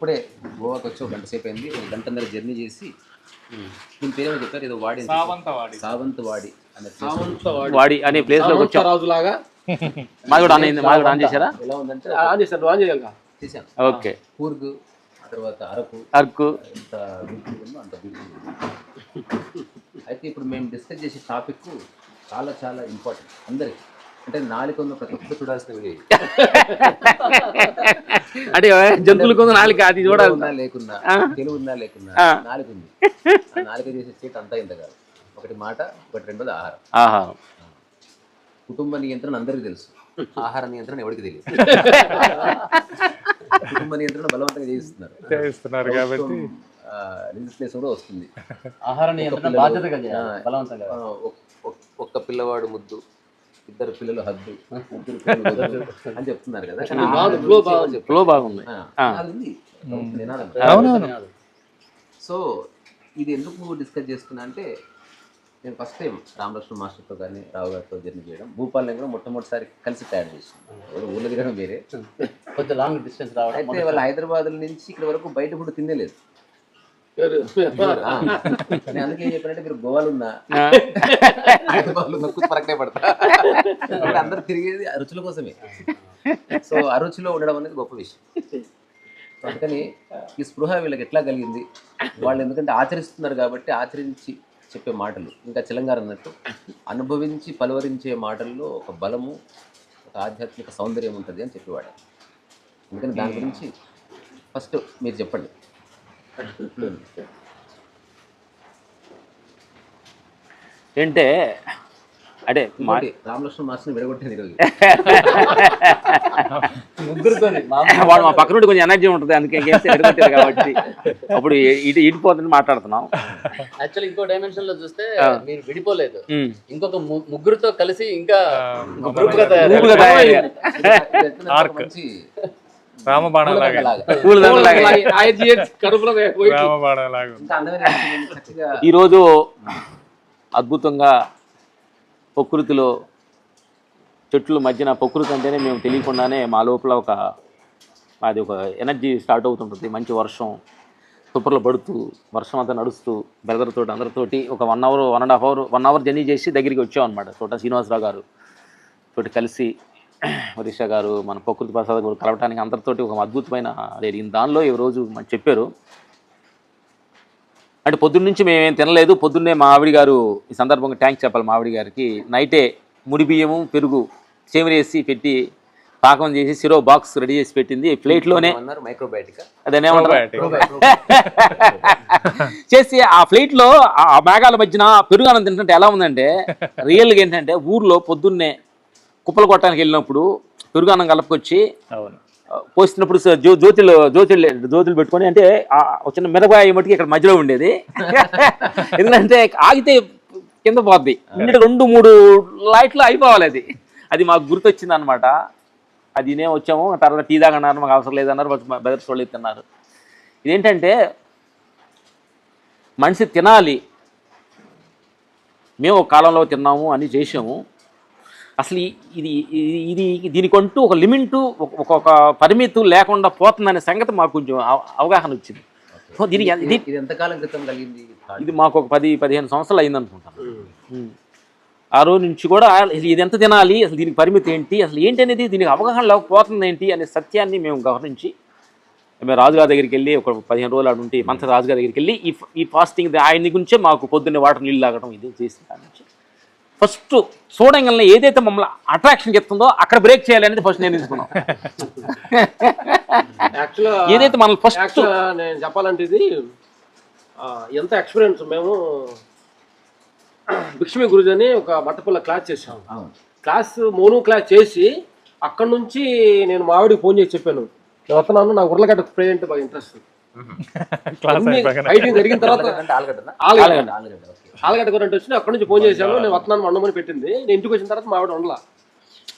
ఇప్పుడే గోవాకి వచ్చి ఒక గంట సేపు అయింది. ఒక గంటన్నర జర్నీ చేసి దీని పేరేమో చెప్పారు, ఏదో వాడి సావంతవాడి వాడి అనే ప్లేస్ లోకి వచ్చాం. రాజులాగా మాది కూడా ఆన్ చేశారా? ఎలా ఉందంటే ఆన్ చేశాను, ఆన్ చేయాలి చేశాను. ఓకే. కూర్గ్, ఆ తర్వాత అరకు ఎంత బ్యూటిఫుల్ ఉందో అంత బ్యూటిఫుల్. అయితే ఇప్పుడు మేము డిస్కస్ చేసే టాపిక్ చాలా చాలా ఇంపార్టెంట్ అందరికి. అంటే నాలుగు ఉన్న ప్రతి ఒక్కరు చూడాల్సిన వీడియో. అంటే జంతువులకు నాలుగు అది చూడాలి. ఉన్నా లేకున్నా, తెలుగు ఉన్నా లేకున్నా నాలుగు ఉంది. ఆ నాలుగు చేసే చేతి అంతా ఇంత కాదు. ఒకటి మాట, ఒకటి రెండోది ఆహారం. కుటుంబ నియంత్రణ అందరికీ తెలుసు, ఆహార నియంత్రణ ఎవరికి తెలియదు. కుటుంబ నియంత్రణ బలవంతంగా చేయిస్తున్నారు కాబట్టి రిజిస్ట్రేషన్ కూడా వస్తుంది. ఆహార నియంత్రణ బాధ్యతగా బలవంతంగా. ఒక్క పిల్లవాడు ముద్దు, ఇద్దరు పిల్లలు హద్దు, ముగ్గురు పిల్లలు అని చెప్తున్నారు కదా. ఫ్లో బాగుంది. సో ఇది ఎందుకు డిస్కస్ చేసుకున్నా అంటే, నేను ఫస్ట్ టైం రామలక్ష్మణ మాస్టర్తో కానీ రావు గారితో జర్నీ చేయడం. భూపాలని కూడా మొట్టమొదటిసారి కలిసి తయారు చేసాం. ఊళ్ళో తిరగడం వేరే, కొంచెం లాంగ్ డిస్టెన్స్ రావడం. అయితే వాళ్ళ హైదరాబాద్ నుంచి ఇక్కడ వరకు బయట ఫుడ్ తినలేదు. నేను అందుకే ఏం చెప్పానంటే, మీరు గోవాలో ఉన్నా హైదరాబాద్లో ఉన్న పరకనే పడతా. అందరూ తిరిగేది రుచుల కోసమే. సో అరుచిలో ఉండడం అనేది గొప్ప విషయం. అందుకని ఈ స్పృహ వీళ్ళకి ఎట్లా కలిగింది, వాళ్ళు ఎందుకంటే ఆచరిస్తున్నారు కాబట్టి ఆచరించి చెప్పే మాటలు, ఇంకా తెలంగాణ అన్నట్టు అనుభవించి పలువరించే మాటల్లో ఒక బలము, ఒక ఆధ్యాత్మిక సౌందర్యం ఉంటుంది అని చెప్పేవాడు. అందుకని దాని గురించి ఫస్ట్ మీరు చెప్పండి. ఏంటే అంటే రామలక్ష్మణ మాస్టర్ని విడగొట్టింది ఈరోజు. వాడు మా పక్క నుండి కొంచెం ఎనర్జీ ఉంటుంది, అందుకే ఎడగొట్టారు కాబట్టి అప్పుడు ఇడిపోతుందని మాట్లాడుతున్నాం. యాక్చువల్లీ ఇంకో డైమెన్షన్ లో చూస్తే మీరు విడిపోలేదు, ఇంకొక ముగ్గురుతో కలిసి ఇంకా గ్రూప్ గా తయారు. ఈరోజు అద్భుతంగా ప్రకృతిలో చెట్ల మధ్యన, ప్రకృతి అంటేనే మేము తెలియకుండానే మా లోపల అది ఒక ఎనర్జీ స్టార్ట్ అవుతుంటుంది. మంచి వర్షం తుప్పర్లు పడుతూ, వర్షం అంతా నడుస్తూ, బ్రదర్తో అందరితోటి ఒక 1 అవర్ జర్నీ చేసి దగ్గరికి వచ్చాం అనమాట. తోట శ్రీనివాసరావు గారు తోటి కలిసి, హరీష గారు, మన ప్రకృతి ప్రసాద్ గారు కలవటానికి అందరితోటి ఒక అద్భుతమైన దానిలో ఈ రోజు మనకు చెప్పారు. అంటే పొద్దున్న నుంచి మేమేం తినలేదు. పొద్దున్నే మా ఆవిడ గారు, ఈ సందర్భంగా ట్యాంక్ చెప్పాలి మా ఆవిడ గారికి, నైటే ముడి బియ్యము పెరుగు చేమరేసి పెట్టి పాకం చేసి సిరో బాక్స్ రెడీ చేసి పెట్టింది. ఫ్లైట్లోనే అదేనేమంటారు చేసి ఆ ఫ్లైట్లో ఆ మేఘాల మధ్యన పెరుగు అన్నం తింటుంటే ఎలా ఉందంటే, రియల్గా ఏంటంటే ఊర్లో పొద్దున్నే కుప్పలు కొట్టడానికి వెళ్ళినప్పుడు పెరుగు అన్నం కలుపుకొచ్చి పోస్తున్నప్పుడు జ్యోతులు పెట్టుకొని, అంటే చిన్న మిరపకాయ మట్టుకి ఇక్కడ మధ్యలో ఉండేది. ఎందుకంటే ఆగితే కింద పోద్ది, 2-3 లైట్లు అయిపోవాలి. అది మాకు గుర్తొచ్చింది అనమాట. అది నేను వచ్చాము. తర్వాత టీ తాగన్నారు, మాకు అవసరం లేదన్నారు. బెదర్స్ వాళ్ళు తిన్నారు. ఇదేంటంటే మనిషి తినాలి, మేము ఒక కాలంలో తిన్నాము అని చేసాము. అసలు దీనికంటూ ఒక లిమిట్, ఒక పరిమితి లేకుండా పోతుందనే సంగతి మాకు కొంచెం అవగాహన వచ్చింది. దీనికి ఎంతకాలం క్రితం కలిగింది? ఇది మాకు ఒక 10-15 సంవత్సరాలు అయింది అనుకుంటాను. ఆ రోజు నుంచి కూడా ఇది ఎంత తినాలి, అసలు దీనికి పరిమితి ఏంటి, అసలు ఏంటి అనేది దీనికి అవగాహన లేకపోతుంది ఏంటి అనే సత్యాన్ని మేము గమనించి, మేము రాజుగారి దగ్గరికి వెళ్ళి ఒక 15 రోజులు ఆడు ఉంటే, మంత్రి రాజుగారి దగ్గరికి వెళ్ళి ఈ ఫాస్టింగ్ ఆయన గురించే మాకు పొద్దున్నే వాటర్ నీళ్ళు తాగడం ఇది చేసిన దాని నుంచి ఫస్ట్ చూడంగానే ఏదైతే మమ్మల్ని అట్రాక్షన్ చెప్తుందో అక్కడ బ్రేక్ చేయాలి అనేది ఫస్ట్ నేను తీసుకున్నాం. ఏదైతే మనం ఫస్ట్ నేను చెప్పాలంటే, ఇది ఎంత ఎక్స్పీరియన్స్. మేము భిక్షమి గురుజీ అని ఒక బట్టపుల్ల క్లాస్ చేసాం. మోను క్లాస్ చేసి అక్కడ నుంచి నేను మా ఆవిడకి ఫోన్ చేసి చెప్పాను, నేను వస్తున్నాను, నాకు ఉర్లగడ్డ ఫ్రై అంటే బాగా ఇంట్రెస్ట్. ఫైటింగ్ జరిగిన తర్వాత ఆలుగడ్డ కూర అంటే వచ్చి అక్కడ నుంచి ఫోన్ చేశాను, నేను వస్తున్నాను వండమని పెట్టింది. నేను ఇంటికి వచ్చిన తర్వాత మా ఆవిడ వండలా.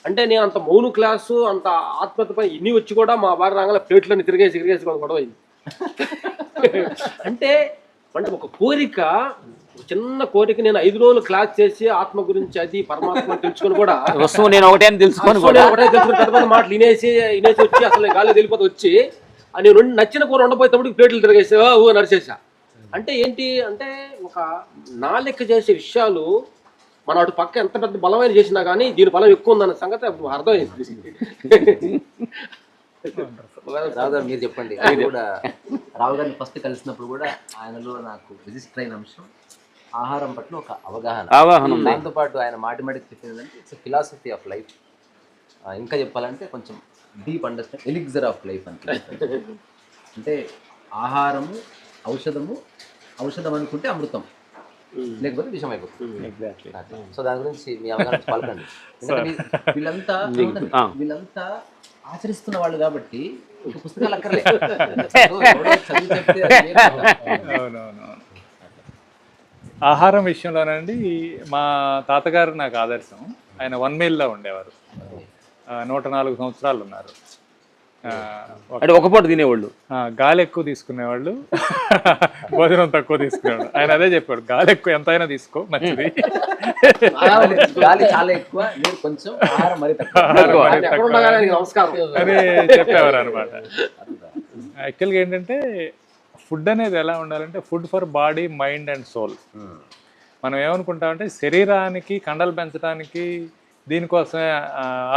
అంటే నేను అంత మౌను క్లాసు, అంత ఆత్మహత్యపై ఇన్ని వచ్చి కూడా మా భార్య రాగానే ప్లేట్లన్నీ తిరిగేసి గొడవ అయింది. అంటే ఒక కోరిక, చిన్న కోరిక. నేను 5 రోజులు క్లాస్ చేసి ఆత్మ గురించి, అది పరమాత్మ తెలుసుకొని కూడా నేను ఒకటే తెలుసుకొని మాటలు వినేసి వచ్చి అసలు గాలి తెలిపోతే వచ్చి నేను నచ్చిన కూర ఉండబోయేటప్పుడు ప్లేట్లు తిరిగేసా నడిచేసా. అంటే ఏంటి అంటే ఒక నా లెక్క చేసే విషయాలు మన అటు పక్క ఎంత పెద్ద బలమైన చేసినా కానీ దీని బలం ఎక్కువ ఉందన్న సంగతి అర్థమైంది. రావు గారు మీరు చెప్పండి. ఆయన కూడా రావు గారిని ఫస్ట్ కలిసినప్పుడు కూడా ఆయనలో నాకు రిజిస్టర్ అయిన అంశం ఆహారం పట్ల ఒక అవగాహన. దాంతోపాటు ఆయన మాటిమాటికి చెప్పిందంటే ఇట్స్ ఫిలాసఫీ ఆఫ్ లైఫ్. ఇంకా చెప్పాలంటే కొంచెం డీప్ అండర్స్టాండ్ ఎలిక్జర్ ఆఫ్ లైఫ్ అంటే ఆహారము ఔషధం అనుకుంటే అమృతం, లేకపోతే విషయం అయిపోతుంది. సో దాని గురించి మీ అవగాహన పలకండి. వీళ్ళంతా ఆచరిస్తున్న వాళ్ళు కాబట్టి పుస్తకాలు అక్కర్లే. ఆహారం విషయంలోనండి మా తాతగారు నాకు ఆదర్శం. ఆయన 1 మీల్లో ఉండేవారు, 104 సంవత్సరాలు ఉన్నారు. అంటే ఒక పూట తినేవాళ్ళు, గాలి ఎక్కువ తీసుకునేవాళ్ళు, భోజనం తక్కువ తీసుకునేవాళ్ళు. ఆయన అదే చెప్పాడు, గాలి ఎక్కువ ఎంతైనా తీసుకో మంచిది, గాలి చాలా ఎక్కువ, నీరు కొంచెం, ఆహారం మరి అని చెప్పేవారు అనమాట. యాక్చువల్గా ఏంటంటే ఫుడ్ అనేది ఎలా ఉండాలంటే food for body, mind and soul. మనం ఏమనుకుంటామంటే శరీరానికి కండలు పెంచడానికి దీనికోసమే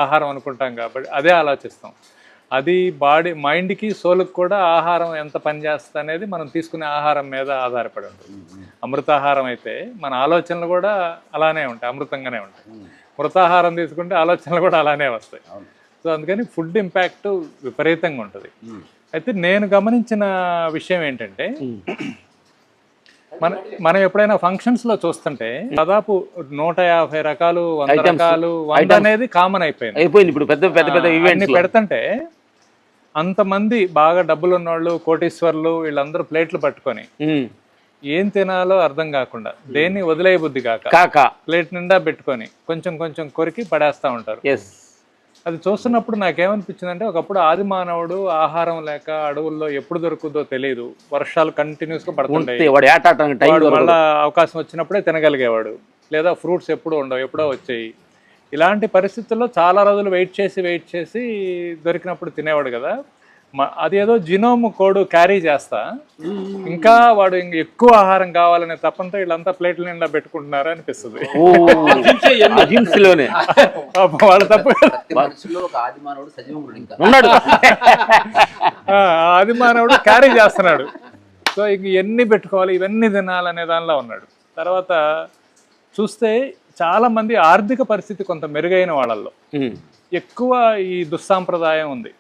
ఆహారం అనుకుంటాం కాబట్టి అదే ఆలోచిస్తాం. అది బాడీ, మైండ్కి, సోల్కి కూడా ఆహారం ఎంత పనిచేస్తుంది అనేది మనం తీసుకునే ఆహారం మీద ఆధారపడి ఉంటుంది. అమృతాహారం అయితే మన ఆలోచనలు కూడా అలానే ఉంటాయి, అమృతంగానే ఉంటాయి. మృతాహారం తీసుకుంటే ఆలోచనలు కూడా అలానే వస్తాయి. సో అందుకని ఫుడ్ ఇంపాక్ట్ విపరీతంగా ఉంటుంది. అయితే నేను గమనించిన విషయం ఏంటంటే మనం ఎప్పుడైనా ఫంక్షన్స్లో చూస్తుంటే దాదాపు 150 రకాలు, 100 రకాలు, 100 అనేది కామన్ అయిపోయింది. ఇప్పుడు పెద్ద పెద్ద పెద్ద ఈవెంట్స్ పెడుతుంటే అంతమంది బాగా డబ్బులు ఉన్నవాళ్ళు, కోటీశ్వర్లు, వీళ్ళందరూ ప్లేట్లు పట్టుకొని ఏం తినాలో అర్థం కాకుండా, దేన్ని వదిలేయ బుద్ధి కాక ప్లేట్ నిండా పెట్టుకొని కొంచెం కొంచెం కొరికి పడేస్తూ ఉంటారు. అది చూస్తున్నప్పుడు నాకేమనిపించింది అంటే ఒకప్పుడు ఆది మానవుడు ఆహారం లేక అడవుల్లో ఎప్పుడు దొరుకుతుందో తెలియదు, వర్షాలు కంటిన్యూస్గా పడుతుంటాయి, మళ్ళా అవకాశం వచ్చినప్పుడే తినగలిగేవాడు, లేదా ఫ్రూట్స్ ఎప్పుడు ఉండవు, ఎప్పుడో వచ్చాయి. ఇలాంటి పరిస్థితుల్లో చాలా రోజులు వెయిట్ చేసి దొరికినప్పుడు తినేవాడు కదా. అదేదో జినోమ్ కోడ్ క్యారీ చేస్తా ఇంకా వాడు ఎక్కువ ఆహారం కావాలనే తప్పంతో వీళ్ళంతా ప్లేట్ల నిండా పెట్టుకుంటున్నారు అనిపిస్తుంది. వాళ్ళ తప్పు, ఆది మానవుడు క్యారీ చేస్తున్నాడు. సో ఇంక ఎన్ని పెట్టుకోవాలి, ఇవన్నీ తినాలనే దానిలో ఉన్నాడు. తర్వాత చూస్తే చాలా మంది ఆర్థిక పరిస్థితి కొంత మెరుగైన వాళ్ళల్లో ఎక్కువ ఈ దుస్సాంప్రదాయం ఉంది.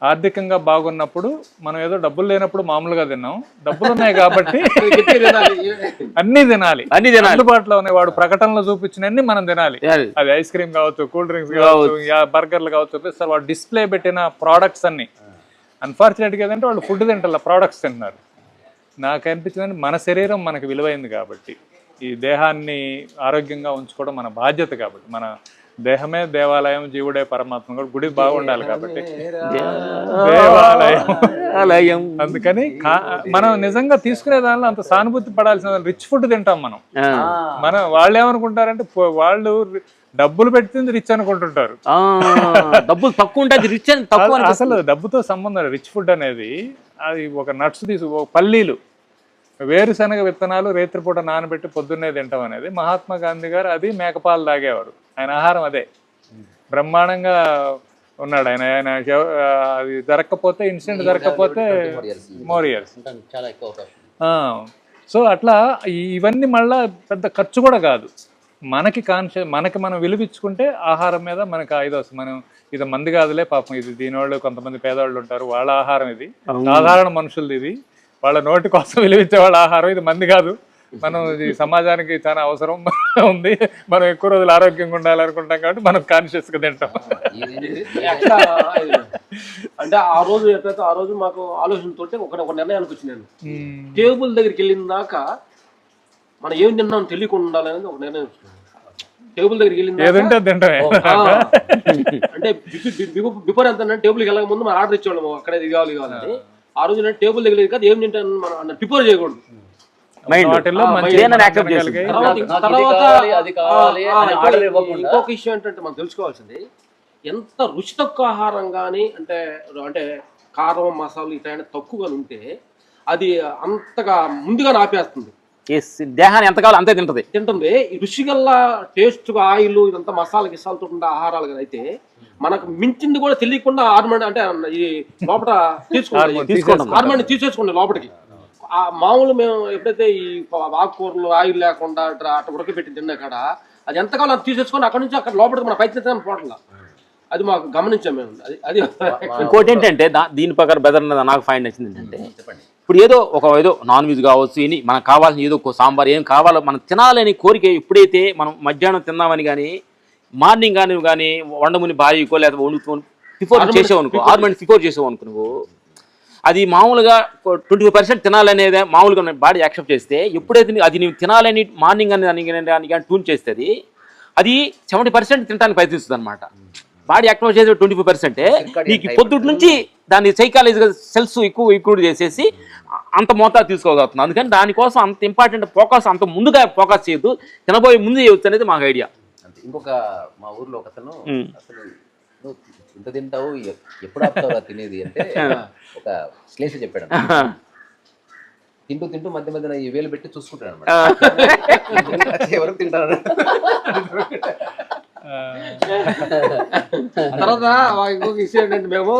ఆర్థికంగా బాగున్నప్పుడు మనం ఏదో డబ్బులు లేనప్పుడు మామూలుగా తిన్నాం, డబ్బులు ఉన్నాయి కాబట్టి అన్ని తినాలి, అందుబాటులో ఉన్నాయి. వాడు ప్రకటనలో చూపించినన్ని మనం తినాలి. అది ఐస్ క్రీమ్ కావచ్చు, కూల్ డ్రింక్స్ కావచ్చు, బర్గర్లు కావచ్చు, సార్ వాడు డిస్ప్లే పెట్టిన ప్రోడక్ట్స్ అన్ని. అన్ఫార్చునేట్గా ఏంటంటే వాళ్ళు ఫుడ్ తింటారు, ప్రోడక్ట్స్ తింటున్నారు. నాకు అనిపించిందంటే మన శరీరం మనకు విలువైంది కాబట్టి, ఈ దేహాన్ని ఆరోగ్యంగా ఉంచుకోవడం మన బాధ్యత కాబట్టి, మన దేహమే దేవాలయం, జీవుడే పరమాత్మ, కూడా గుడి బాగుండాలి కాబట్టి దేవాలయం. అందుకని మనం నిజంగా తీసుకునే దానిలో అంత సానుభూతి పడాల్సిన రిచ్ ఫుడ్ తింటాం మనం వాళ్ళు ఏమనుకుంటారంటే వాళ్ళు డబ్బులు పెట్టింది రిచ్ అనుకుంటుంటారు. డబ్బులు తక్కువ ఉంటుంది రిచ్ అని తక్కువ. అసలు డబ్బుతో సంబంధం. రిచ్ ఫుడ్ అనేది అది ఒక నట్స్ పల్లీలు, వేరుశనగ విత్తనాలు రేత్రిపూట నానబెట్టి పొద్దున్నే తింటాం అనేది మహాత్మా గాంధీ గారు అది మేకపాలు తాగేవారు. ఆయన ఆహారం అదే, బ్రహ్మాండంగా ఉన్నాడు ఆయన. ఆయన అది జరగకపోతే, ఇన్సిడెంట్ జరగకపోతే మోర్ ఇయర్స్. సో అట్లా ఇవన్నీ మళ్ళా పెద్ద ఖర్చు కూడా కాదు. మనకి మనం విలువించుకుంటే ఆహారం మీద మనకి మనం ఇది మంది కాదులే పాపం, ఇది దీనివాళ్ళు కొంతమంది పేదవాళ్ళు ఉంటారు, వాళ్ళ ఆహారం ఇది, సాధారణ మనుషులది ఇది, వాళ్ళ నోటి కోసం విలువించే వాళ్ళ ఆహారం ఇది, మంది కాదు. మనం ఈ సమాజానికి చాలా అవసరం ఉంది, మనం ఎక్కువ రోజులు ఆరోగ్యంగా ఉండాలనుకుంటాం కాబట్టి మనం కాన్షియస్ గా తింటాం. అంటే ఆ రోజు మాకు ఆలోచనతో ఒక నిర్ణయానికి వచ్చి నేను టేబుల్ దగ్గరికి వెళ్ళిన దాకా మనం ఏం తిన్నాం తెలియకుండా ఉండాలనేది ఒక నిర్ణయం వచ్చింది. టేబుల్ దగ్గరికి వెళ్ళింది అంటే బిఫోర్ ఎంత టేబుల్కి వెళ్ళక ముందు మనం ఆర్డర్ ఇచ్చేవాళ్ళము, అక్కడ ఇది కావాలి కావాలని. ఆ రోజు నేను టేబుల్ దగ్గర కాదు ఏం తింటాను మనం ప్రిపేర్ చేయకూడదు. ఇంకొక విషయం ఏంటంటే మనం తెలుసుకోవాల్సింది, ఎంత రుచి తక్కువ ఆహారం కానీ అంటే కారం మసాలా ఇట్లాంటి తక్కువగా ఉంటే అది అంతగా ముందుగా ఆపేస్తుంది. దేహాన్ని ఎంత కావాలో అంతే తింటుంది. ఈ రుచిగల్లా టేస్ట్గా ఆయిల్ ఇదంతా మసాలా గిసాలతో ఉండే ఆహారాలు కదా అయితే మనకు మించింది కూడా తెలియకుండా హార్మోన్ అంటే ఈ లోపల తీసుకోండి హార్మోన్ తీసేసుకోండి లోపలికి. ఆ మామూలు మేము ఎప్పుడైతే ఈ ఆకుకూరలు ఆయిల్ లేకుండా అట్లా ఉడకబెట్టి తిన్నా కాడ అది ఎంత కావాలో అది తీసేసుకొని అక్కడ నుంచి అక్కడ లోపలికి మన ప్రయత్నించడం పోవట్లా. అది మాకు గమనించాం మేము. అది ఇంకోటి ఏంటంటే దీని ప్రకారం బెదర్ నాకు ఫైండ్ నచ్చింది ఏంటంటే ఇప్పుడు ఏదో నాన్ వెజ్ కావచ్చు ఇని మనకు కావాల్సిన ఏదో సాంబార్ ఏం కావాలో మనం తినాలని కోరిక ఎప్పుడైతే మనం మధ్యాహ్నం తిన్నామని కానీ మార్నింగ్ కానీ వండముని భార్యకో లేదా వండుకొని బిఫోర్ చేసావు అనుకో 6 మంది బిఫోర్ చేసావు అనుకో నువ్వు అది మామూలుగా 25% తినాలనేది మామూలుగా బాడీ యాక్సెప్ట్ చేస్తే ఎప్పుడైతే అది నువ్వు తినాలని మార్నింగ్ అని దానికి ట్యూన్ చేస్తుంది అది 70% తినడానికి ప్రయత్నిస్తుంది అనమాట. బాడీ యాక్టివేట్ చేసే 25% నీకు పొద్దుటి నుంచి దాని సైకాలజికల్ సెల్స్ ఎక్కువ చేసేసి అంత మోతాదు తీసుకోగలుగుతుంది. అందుకని దానికోసం అంత ఇంపార్టెంట్ ఫోకస్ అంత ముందుగా ఫోకస్ చేయొద్దు, తినబోయే ముందు చేయొచ్చు అనేది మాకు ఐడియా. ఇంకొక మా ఊర్లో ఒకతను అసలు నువ్వు ఇంత తింటావు ఎప్పుడు ఆపుతావురా తినేది అంటే ఒక శ్లేష చెప్పాడు. తింటూ మధ్య మధ్యన ఈ వేలు పెట్టి చూసుకుంటాడు అనమాట ఎవరు తింటారు. తర్వాత ఇంకొక విషయం ఏంటంటే మేము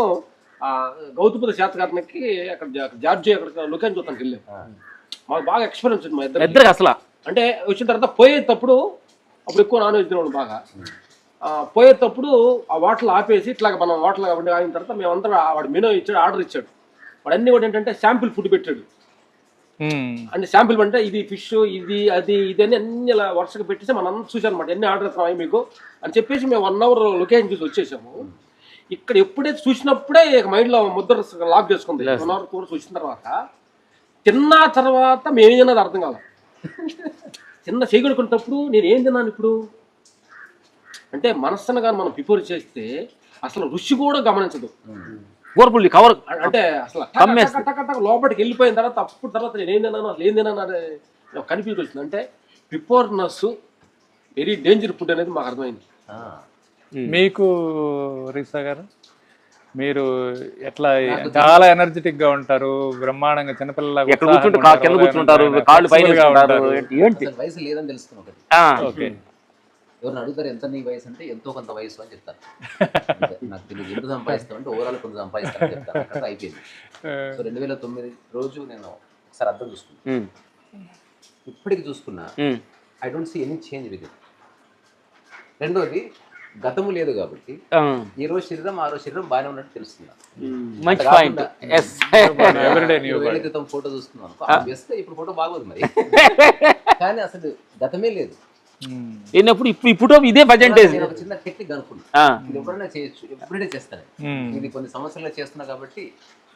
గౌతమ శాతకారణకి అక్కడ జార్జి అక్కడ లొకేషన్ చూడటానికి వెళ్ళాం. మాకు బాగా ఎక్స్పీరియన్స్ ఉంది మా ఇద్దరికి అసలు. అంటే వచ్చిన తర్వాత పోయేటప్పుడు అప్పుడు ఎక్కువ నాన్ వెజ్ తినడం బాగా పోయేటప్పుడు ఆ వాటర్ ఆపేసి ఇట్లాగ మనం వాటర్ వండి ఆగిన తర్వాత మేమందరం వాడు మెనూ ఇచ్చాడు, ఆర్డర్ ఇచ్చాడు. వాడు అన్ని కూడా ఏంటంటే శాంపిల్ ఫుడ్ పెట్టాడు. అంటే శాంపిల్ అంటే ఇది ఫిష్ ఇది అది ఇది అని అన్ని ఇలా వరుసగా పెట్టేసి మనం చూసాం అనమాట. ఎన్ని ఆర్డర్ ఇస్తున్నాయి మీకు అని చెప్పేసి మేము 1 అవర్ లొకేషన్ చూసి వచ్చేసాము. ఇక్కడ ఎప్పుడైతే చూసినప్పుడే మైండ్లో ముద్ర లాక్ చేసుకుంది. 1 అవర్ కూడా చూసిన తర్వాత తిన్న తర్వాత మేమేం తిన్నది అర్థం కాదు. చిన్న చేయగలుగుతున్నప్పుడు నేను ఏం తిన్నాను ఇప్పుడు అంటే మనస్సును కానీ మనం ప్రిపేర్ చేస్తే అసలు రుచి కూడా గమనించదు. కవర్ అంటే అసలు లోపలికి వెళ్ళిపోయిన తర్వాత నేను ఏం తిన్నాను అసలు ఏం తిన్నాను అనే కన్ఫ్యూజ్ వచ్చింది. అంటే ప్రిపేర్నెస్ వెరీ డేంజర్ ఫుడ్ అనేది మాకు అర్థమైంది. మీకు రీసా గారు మీరు ఎట్లా చాలా ఎనర్జెటిక్ గా ఉంటారు, బ్రహ్మాండంగా చిన్నపిల్లలాగా వయసు లేదని తెలుసుకున్నాను. ఎవరిని అడుగుతారు ఎంత నీ వయసు అంటే ఎంతో కొంత వయసు అని చెప్తాను. నాకు తెలియదు ఎంత సంపాదిస్తాం అంటే ఓవరాల్ కొంత సంపాదిస్తాను చెప్తాను. అక్కడ అయిపోయింది. సో 2009 రోజు నేను ఒకసారి అర్థం చూసుకున్నాను. ఇప్పటికి చూసుకున్నా I don't see any change with it. రెండోది గతము లేదు కాబట్టి ఈ రోజు శరీరం ఆ రోజు శరీరం బాగానే ఉన్నట్టు తెలుస్తుంది. క్రితం ఫోటో చూస్తున్నాను ఇప్పుడు ఫోటో బాగోదు మరి, కానీ అసలు గతమే లేదు. ఇప్పుడు ఇదే పర్సెంటేజ్. నేను ఒక చిన్న టెక్నిక్ అనుకున్నా, ఇది ఎప్పుడైనా చేయొచ్చు, ఎప్పుడైనా చేస్తాను. ఇది కొన్ని సంవత్సరాలు చేస్తున్నా కాబట్టి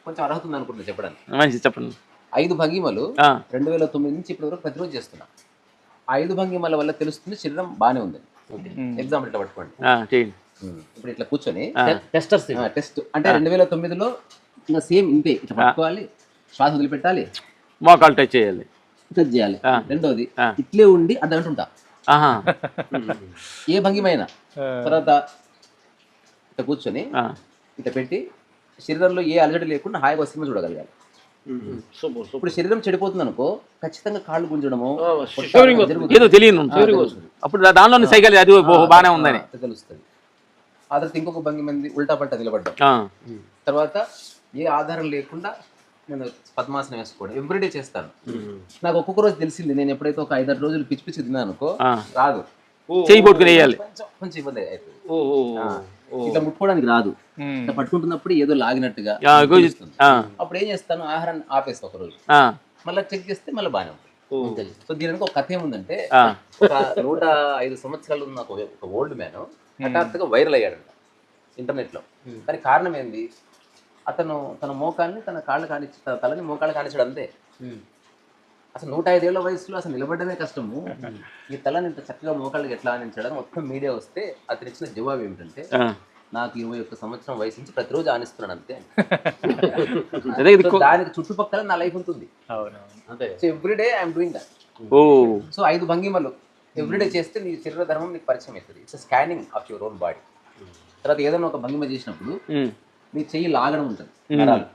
కొంచెం అర్హత ఉంది అనుకుంటున్నా చెప్పడానికి. చెప్పండి. 5 భంగిమలు 2009 నుంచి ఇప్పటి వరకు ప్రతిరోజు చేస్తున్నా. 5 భంగిమల వల్ల తెలుస్తుంది శరీరం బాగానే ఉందని. ఎగ్జాంపుల్ ఇట్లా పట్టుకోండి. ఇప్పుడు ఇట్లా కూర్చొని టెస్ట్ అంటే 2009లో ఇంకా సేమ్ ఇంతే ఇట్లా పట్టుకోవాలి, శ్వాస వదిలిపెట్టాలి, మోకాలు టచ్ చేయాలి, టచ్ చేయాలి. రెండోది ఇట్లే ఉండి అర్ధగంట ఉంటా ఏ భంగిమైనా. తర్వాత ఇట్లా కూర్చొని ఇట్లా పెట్టి శరీరంలో ఏ అలజడి లేకుండా హాయిగా సినిమా చూడగలగాలి. ఇప్పుడు శరీరం చెడిపోతుంది అనుకో ఖచ్చితంగా కాళ్ళు గుంజడము ఏదో తెలియదు, అప్పుడు దానిలో సైకిల్ అది బాగానే ఉందని తెలుస్తుంది. ఆ తర్వాత ఇంకొక భంగిమంది ఉల్టా పల్టా నిలబడ్డం. తర్వాత ఏ ఆధారం లేకుండా నేను పద్మాసనం వేసుకోవడం ఎవ్రీడే చేస్తాను. నాకు ఒక్కొక్క రోజు తెలిసింది, నేను ఎప్పుడైతే ఒక 5-6 రోజులు పిచ్చి పిచ్చి తిన్నాను అనుకో రాదు, చేయి పట్టుకుని వేయాలి, కొంచెం ఇబ్బంది అవుతుంది. ఇట్లా ముట్టుకోవడానికి రాదు, ఇట్లా పట్టుకుంటున్నప్పుడు ఏదో లాగినట్టుగా అప్పుడు ఏం చేస్తాను, ఆహారాన్ని ఆపేస్తా ఒక రోజు, మళ్ళీ చెక్ చేస్తే మళ్ళీ బాగానే ఉంటుంది. సో దీనికి ఒక కథ ఏముందంటే, ఒక 105 సంవత్సరాలు ఉన్న ఒక ఓల్డ్ మ్యాన్ హఠాత్తుగా వైరల్ అయ్యాడంట ఇంటర్నెట్ లో. కానీ కారణం ఏంది, అతను తన మోకాల్ని తన కాళ్ళు కానిచ్చి తన తలని మోకాళ్ళు కానిచ్చాడు అంతే. అసలు 105 ఏళ్ల వయసులో అసలు నిలబడమే కష్టము, ఈ తలని ఇంత చక్కగా మోకాళ్ళకి ఎట్లా ఆనించడం మొత్తం మీడియా వస్తే అతను ఇచ్చిన జవాబు ఏమిటంటే, నాకు 21 సంవత్సరం వయసు నుంచి ప్రతిరోజు ఆనిస్తున్నాను అంతే. దానికి చుట్టుపక్కల నా లైఫ్ ఉంటుంది. So everyday I'm doing that. So 5 భంగిమలు ఎవ్రీడే చేస్తే నీ శరీర ధర్మం నీకు పరిచయం అవుతుంది. It's scanning of your own body. తర్వాత ఏదైనా ఒక భంగిమ చేసినప్పుడు మీ చెయ్యి లాగడం ఉంటుంది నరాలు.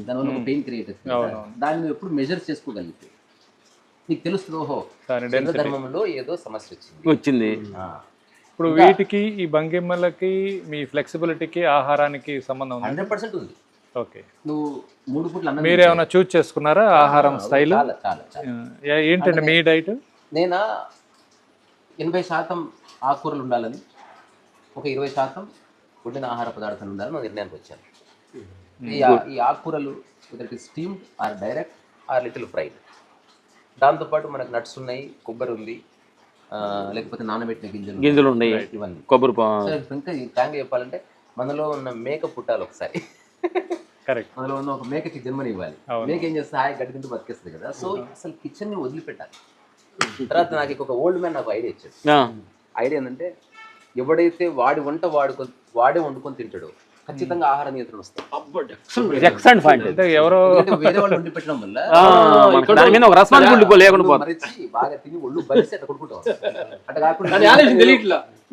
దానివల్ల ఒక పెయిన్ క్రియేట్ అవుతుంది. దాన్ని నువ్వు ఎప్పుడు మెజర్ చేసుకోగలిగితే నీకు తెలుస్తుంది, ఓహో ధర్మంలో ఏదో సమస్య వచ్చింది. ఇప్పుడు వీటికి ఈ భంగిమలకి మీ ఫ్లెక్సిబిలిటీకి ఆహారానికి సంబంధం ఉంది? 100% ఉంది. ఓకే. నువ్వు 3 పూట్ల మీరు ఏమైనా చూస్ చేసుకున్నారా ఆహారం స్టైల్? ఏంటంటే మీ డైట్? నేను 80% ఆకుకూరలు ఉండాలని, ఒక 20% వండిన ఆహార పదార్థాలు ఉండాలని నా నిర్ణయానికి వచ్చాను. ఈ ఆకుకూరలు steamed or direct or little fried. దాంతోపాటు మనకు నట్స్ ఉన్నాయి, కొబ్బరి ఉంది, లేకపోతే నానబెట్టిన గింజలు ఉన్నాయి, ఇవన్నీ కొబ్బరి. ఇంకా ట్యాంక్ చెప్పాలంటే మనలో ఉన్న మేక పుట్టాలి ఒకసారి. కరెక్ట్. మనలో ఉన్న ఒక మేకకి జన్మనివ్వాలి. మేక ఏం చేస్తే హాయి గడ్డి తింటూ బతికేస్తుంది కదా. సో అసలు కిచెన్ ని వదిలిపెట్టాలి. తర్వాత నాకు ఒక ఓల్డ్ మ్యాన్ నాకు ఐడియా ఇచ్చాడు. ఐడియా ఏంటంటే ఎవడైతే వాడి వంట వాడే వండుకొని తింటాడో ఖచ్చితంగా ఆహార నియంత్రణ వస్తుంది. ఎవరో వేరే వాళ్ళు వండి పెట్టడం వల్ల బాగా తిని ఒళ్ళు బలిసి అట్లా కొడుకుంటాం. అట్లా కాకుండా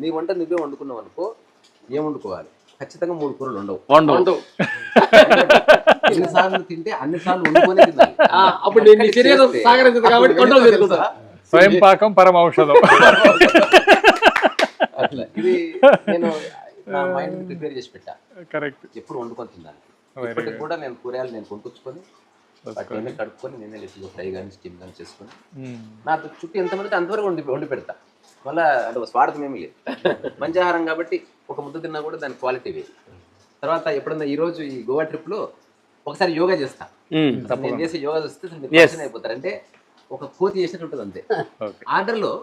నీ వంట నువ్వే వండుకున్నావు అనుకో, ఏం వండుకోవాలి? ఖచ్చితంగా 3 కూరలు ఉండవు. ఎన్నిసార్లు తింటే అన్నిసార్లు వండుకొని తినాలి. స్వయం పాకం పరమౌషధం. అట్లా ఇది నేను నా మైండ్ ప్రిపేర్ చేసి పెట్టా. కరెక్ట్. ఎప్పుడు వండుకొని తిన్నాను. ఇప్పటికి కూడా నేను కూరగాయలు నేను కొనుక్కొచ్చుకొని వాటిని కడుక్కొని నేనే లేచి ఫ్రై కానీ స్టీమ్ కానీ చేసుకొని నాకు చుట్టూ ఎంతమంది అంతవరకు వండి పెడతా. మళ్ళీ అంటే స్వార్థం ఏమీ లేదు. మంచి ఆహారం కాబట్టి ఒక ముద్ద తిన్నా కూడా దాని క్వాలిటీ వేరు. తర్వాత ఎప్పుడన్నా ఈరోజు ఈ గోవా ట్రిప్లో ఒకసారి యోగా చేస్తా. నేను చేసే యోగా చూస్తే అయిపోతారు. అంటే ఒక కోతి చేసినట్టు ఉంటుంది అంతే. ఆర్డర్లో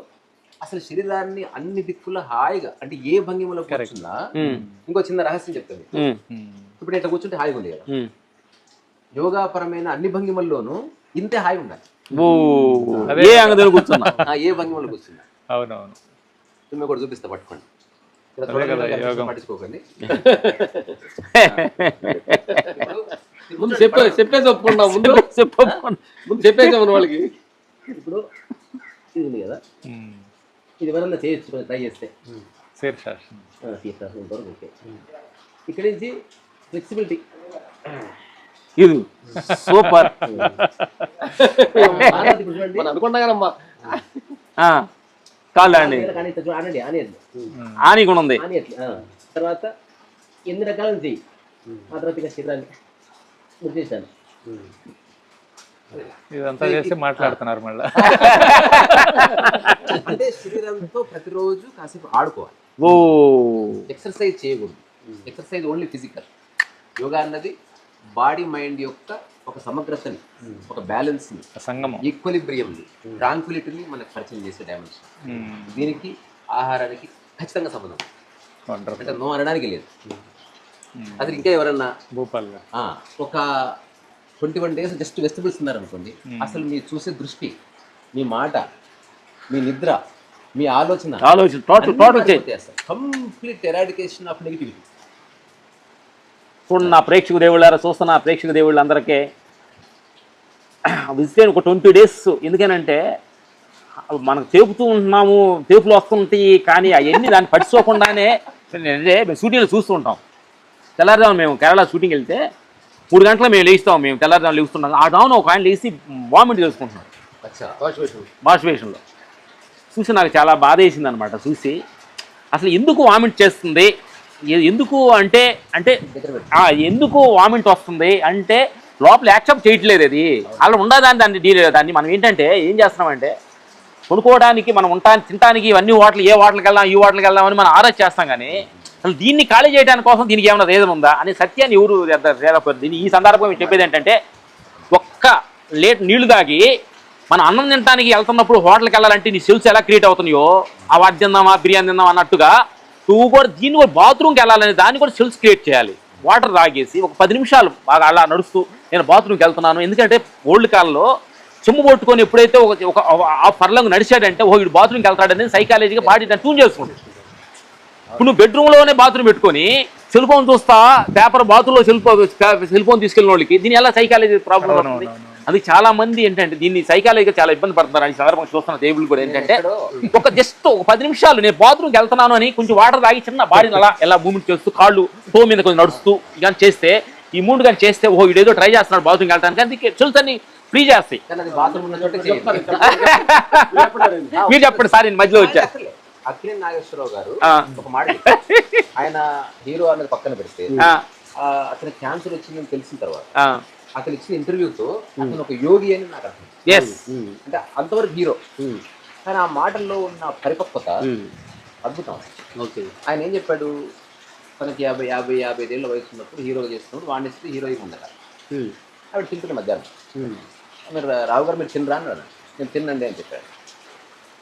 అసలు శరీరాన్ని అన్ని దిక్కుల హాయిగా, అంటే ఏ భంగిమలో కూర్చున్నా ఇంకో చిన్న రహస్యం చెప్తాను. ఇప్పుడు ఇట్లా కూర్చుంటే హాయిగా ఉంది కదా. యోగా పరమైన అన్ని భంగిమల్లోనూ ఇంతే హాయి ఉండాలి. ఏ భంగిమలో కూర్చున్నా. అవునవును. తుమ్మె కూడా చూపిస్తా, పట్టుకోండి. పట్టించుకోకండి. ముందు చెప్పేసి ఒప్పుకున్నాం. ముందు చెప్పేసాము వాళ్ళకి. ఇప్పుడు ఇది ఉంది కదా, ఇది ఎవరన్నా చేయొచ్చు ట్రై చేస్తే. ఓకే. ఇక్కడి నుంచి ఫ్లెక్సిబిలిటీ ఇది సూపర్. అనుకున్నా కదమ్మా కాళ్ళు అండి ఆని కూడా ఉంది. తర్వాత ఎన్ని రకాలను చెయ్యి. ఆ తర్వాత ఇక శరీరాన్ని చేశాను. ఇదంతా చేసి మాట్లాడుతున్నారు మళ్ళీ. అంటే శరీరంతో ప్రతిరోజు కాసేపు ఆడుకోవాలి. ఎక్సర్సైజ్ చేయకూడదు. Exercise only physical. యోగా అన్నది బాడీ మైండ్ యొక్క ఒక సమగ్రతని, ఒక బ్యాలెన్స్ ని, సంగమం, ఈక్వలిబ్రియంని, ట్రాంక్విలిటీని మనకు పరిచయం చేసే డైమెన్షన్. దీనికి ఆహారానికి ఖచ్చితంగా సంబంధం. అంటే నో అనడానికి లేదు. అది ఇంకా ఎవరన్నా ఒక 21 days జస్ట్ వెజిటబుల్స్ ఉన్నారనుకోండి, అసలు మీరు చూసే దృష్టి, మీ మాట, మీ నిద్ర, మీ ఆలోచన కంప్లీట్ ఎరాడికేషన్ ఆఫ్ నెగిటివిటీ. చూడండి నా ప్రేక్షక దేవుళ్ళారా, చూస్తున్న ప్రేక్షక దేవుళ్ళందరికీ విజిట్ ఒక 20 days. ఎందుకనంటే మనకు తేపుతూ ఉంటున్నాము, తేపులు వస్తుంటాయి, కానీ అవన్నీ దాన్ని పట్టించుకోకుండానే మేము షూటింగ్లు చూస్తూ ఉంటాం. తెల్లారుజాము మేము కేరళ షూటింగ్ వెళ్తే 3 గంటలకు మేము లేస్తాం. మేము తెల్లారుజాము లేస్తున్నాం. ఆ డౌన్ ఒక ఆయన లేచి వామిట్ చేసుకుంటున్నాం వాష్బేషన్లో. చూసి నాకు చాలా బాధ వేసింది అనమాట. చూసి అసలు ఎందుకు వామిట్ చేస్తుంది, ఎందుకు అంటే ఎందుకు వామిట్ వస్తుంది అంటే లోపల యాక్సెప్ట్ చేయట్లేదు. అది అలా దాన్ని మనం ఏంటంటే ఏం చేస్తున్నామంటే కొనుక్కోవడానికి, మనం తినడానికి ఇవన్నీ ఏ హోటల్కి వెళ్దాం, ఈ హోటల్కి వెళ్దామని మనం ఆలోచన చేస్తాం. కానీ అసలు దీన్ని ఖాళీ చేయడానికి కోసం దీనికి ఏమైనా రీజన్ ఉందా అనే సత్యాన్ని ఎవరు దీన్ని ఈ సందర్భంగా చెప్పేది ఏంటంటే, ఒక్క నీళ్లు తాగి మనం అన్నం తినడానికి వెళ్తున్నప్పుడు హోటల్కి వెళ్ళాలంటే నీ సెల్స్ ఎలా క్రియేట్ అవుతున్నాయో, ఆ వాటి తిందామా బిర్యానీ తిందామా అన్నట్టుగా నువ్వు కూడా దీన్ని కూడా బాత్రూమ్కి వెళ్ళాలని దాన్ని కూడా సెల్స్ క్రియేట్ చేయాలి. వాటర్ తాగేసి ఒక 10 నిమిషాలు బాగా అలా నడుస్తూ నేను బాత్రూమ్కి వెళ్తున్నాను. ఎందుకంటే ఓల్డ్ కాలంలో చెమ్ము పట్టుకొని ఎప్పుడైతే ఒక ఫర్లాంగ్ నడిచాడంటే వీడు బాత్రూమ్కి వెళ్తాడనేది సైకాలజీగా బాడీ దాన్ని ట్యూన్ చేసుకుంటుంది. ఇప్పుడు నువ్వు బెడ్రూమ్లోనే బాత్రూమ్ పెట్టుకొని సెల్ ఫోన్ చూస్తా పేపర్ బాత్రూంలో సెల్ ఫోన్ తీసుకెళ్ళిన వాళ్ళకి దీని ఎలా సైకాలజీ ప్రాబ్లం అవుతుంది? అది చాలా మంది ఏంటంటే దీన్ని సైకాలజీగా చాలా ఇబ్బంది పడుతున్నారు. ఈ సందర్భంగా చూస్తున్న దేవుళ్ళు కూడా ఏంటంటే ఒక జస్ట్ ఒక 10 నిమిషాలు నేను బాత్రూమ్కి వెళ్తున్నాను అని కొంచెం వాటర్ తాగి చిన్న బాడీని అలా ఎలా మూమెంట్ చేస్తూ కాళ్ళు టో మీద కొంచెం నడుస్తూ కానీ చేస్తే ఈ మూడు కానీ చేస్తే ఓహో ఇదేదో ట్రై చేస్తున్నాడు బాత్రూమ్కి వెళ్తాను కానీ చల్తని ఫ్రీ చేస్తాయి. మీరు చెప్పండి సార్, నేను మధ్యలో వచ్చా. అక్కినేని నాగేశ్వరరావు గారు ఒక మాట ఆయన హీరో అనేది పక్కన పెడితే అతను క్యాన్సర్ వచ్చిందని తెలిసిన తర్వాత అతను ఇచ్చిన ఇంటర్వ్యూతో అతను ఒక యోగి అని నాకు అర్థం. అంటే అంతవరకు హీరో, కానీ ఆ మాటల్లో ఉన్న పరిపక్వత అద్భుతం. ఆయన ఏం చెప్పాడు, తనకి 50-55 ఏళ్ళ వయసు ఉన్నప్పుడు హీరోగా చేస్తున్నప్పుడు వాడిని ఇస్తే హీరోయిన్ ఉండగా ఆవిడ తింటున్న మధ్యాహ్నం మీరు రావు గారు మీరు తినరా అన్నాడు. నేను తిన్నండి అని చెప్పాడు.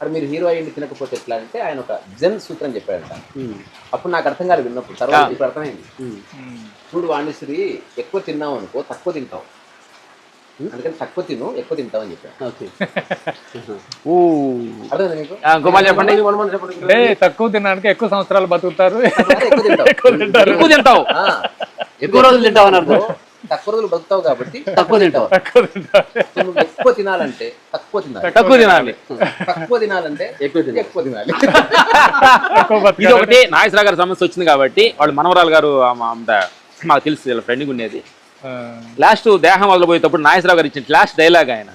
అది మీరు హీరో అయ్యింది తినకపోతే ఎట్లా అంటే ఆయన ఒక జన్ సూత్రం చెప్పాడంట. అప్పుడు నాకు అర్థం కాదు విన్నప్పుడు, తర్వాత ఇప్పుడు అర్థమైంది. చూడు వాణిశ్రీ, ఎక్కువ తిన్నావు అనుకో తక్కువ తింటావు, అందుకని తక్కువ తిను ఎక్కువ తింటావు అని చెప్పాడు. అర్థమైంది మీకు? చెప్పండి. తక్కువ తినడానికి ఎక్కువ సంవత్సరాలు బతుకుతారు, ఎక్కువ తింటావు, ఎక్కువ రోజులు తింటావు అని అర్థం. తక్కువ రోజులు బతుకుతావు కాబట్టి తక్కువ తింటావు. నువ్వు ఎక్కువ తినాలంటే తక్కువ తినాలి, తక్కువ తినాలి. తక్కువ తినాలంటే ఎక్కువ తినాలి. ఇది ఒకటి నాగేశ్వరరావు గారి సమస్య వచ్చింది కాబట్టి వాళ్ళు మనవరాలు గారు మాకు తెలుసు వీళ్ళ ఫ్రెండ్గా ఉండేది. లాస్ట్ దేహం వదిలిపోయేటప్పుడు నాగేశ్వరరావు గారు ఇచ్చిన లాస్ట్ డైలాగ్ ఆయన,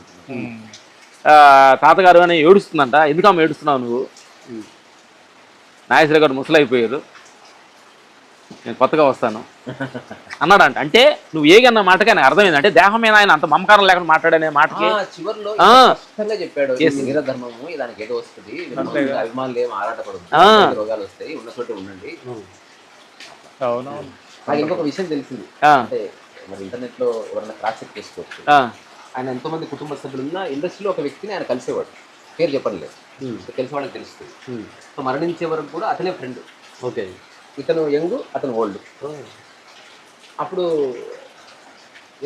తాతగారు అని ఏడుస్తుందంట. ఎందుకమ్మా ఏడుస్తున్నావు నువ్వు? నాగేశ్వరరావు గారు ముసలైపోయారు, నేను కొత్తగా వస్తాను అన్నాడంట. అంటే నువ్వు ఏగన్న మాటకి ఆయన అర్థమైంది, అంటే దేహం మీద ఆయన అంత మమకారం లేకుండా మాట్లాడనే మాటకి చివరిలో చెప్పాడు, ధర్మము దానికి ఏదో వస్తుంది, అభిమానులు ఏం ఆరాటపడదు, రోగాలు వస్తాయి, ఉన్న చోట ఉండండి. నాకు ఇంకొక విషయం తెలిసింది, అంటే మరి ఇంటర్నెట్ లో ఎవరైనా క్రాస్ చెక్ చేసుకోవచ్చు. ఆయన ఎంతో మంది కుటుంబ సభ్యులు ఉన్న ఇండస్ట్రీలో ఒక వ్యక్తిని ఆయన కలిసేవాడు, పేరు చెప్పలేదు, తెలిసిన వాళ్ళకి తెలుస్తుంది. సో మరణించే వరకు కూడా అతనే ఫ్రెండ్. ఓకే, ఇతను యంగ్ అతను ఓల్డ్. అప్పుడు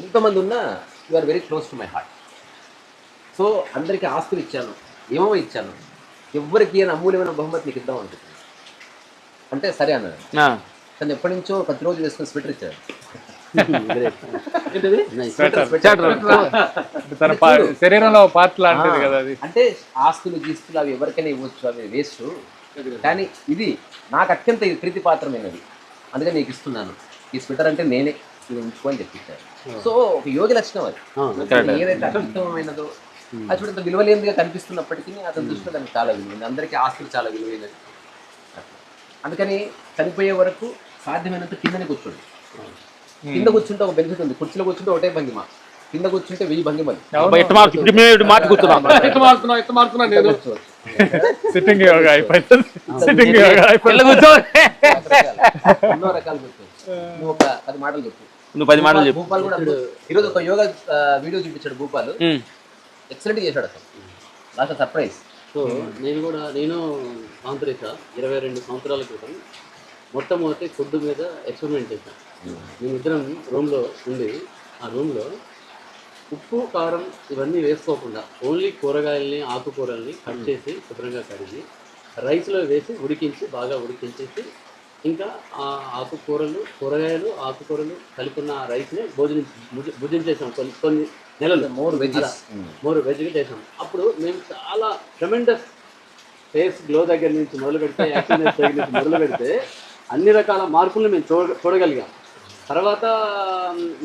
ఎంతమంది ఉన్నా you are very close to my heart. So అందరికీ ఆస్తులు ఇచ్చాను, ఏమో ఇచ్చాను, ఎవ్వరికి ఏమైనా అమూల్యమైన బహుమతి నీకు ఇద్దాం అనుకుంటున్నాను అంటే సరే అన్నాడు. తను ఎప్పటి నుంచో ప్రతిరోజు వేసుకుని స్వెటర్ ఇచ్చాడు. శరీరంలో పార్ట్ లాంటిది కదా అది. అంటే ఆస్తులు గీస్తులు అవి ఎవరికైనా ఇవ్వచ్చు, అవి వేస్ట్, కానీ ఇది నాకు అత్యంత ప్రీతిపాత్రమైనది, అందుకని నీకు ఇస్తున్నాను. ఈ స్వెటర్ అంటే నేనే, ఇది ఉంచుకో అని చెప్పించారు. సో ఒక యోగి లక్షణం అది. ఏదైతే అత్యుత్తమైనదో అది చూడంత విలువలేనిదిగా కనిపిస్తున్నప్పటికీ అతని దృష్టిలో దానికి చాలా విలువైంది. అందరికీ ఆస్తులు చాలా విలువైనది. అందుకని చనిపోయే వరకు సాధ్యమైనంత కిందనే కూర్చోండి. కింద కూర్చుంటే ఒక బెనిఫిట్ ఉంది, కుర్చీలో కూర్చుంటే ఒకటే భంగిమ, కింద కూర్చుంటే 1000 భంగిమలు. సిట్టింగ్ యోగా అయిపోయింది, సిట్టింగ్ యోగా అయిపోయింది. ఎన్నో రకాలు కూర్చోవచ్చు. నువ్వు ఒక 10 మాటలు చెప్పు. నువ్వు 10 మాటలు చెప్పు. భూపాల్ కూడా ఈరోజు ఒక యోగా వీడియో చూపించాడు భూపాల్, ఎక్సలెంట్ చేశాడు అసలు, లాస్ట్ సర్ప్రైజ్. సో నేను ఆంతరిక 22 సంవత్సరాల క్రితం మొట్టమొదటి ఫుడ్ మీద ఎక్స్పెరిమెంట్ చేశాను. మేమిద్దరం రూమ్లో ఉండి ఆ రూమ్లో ఉప్పు కారం ఇవన్నీ వేసుకోకుండా ఓన్లీ కూరగాయల్ని ఆకుకూరల్ని కట్ చేసి శుభ్రంగా కడిగి రైస్లో వేసి బాగా ఉడికించేసి ఇంకా ఆ కూరగాయలు ఆకుకూరలు కలిపిన రైస్ని భుజించేసాం కొన్ని నెలలు. మోర్ వెజ్గా చేసాం. అప్పుడు మేము చాలా ట్రెమెండస్ ఫేస్ గ్లో దగ్గర నుంచి మొదలు పెడితే, యాక్టివ్నెస్ దగ్గర నుంచి మొదలు పెడితే అన్ని రకాల మార్పులను మేము చూడగలిగాం. తర్వాత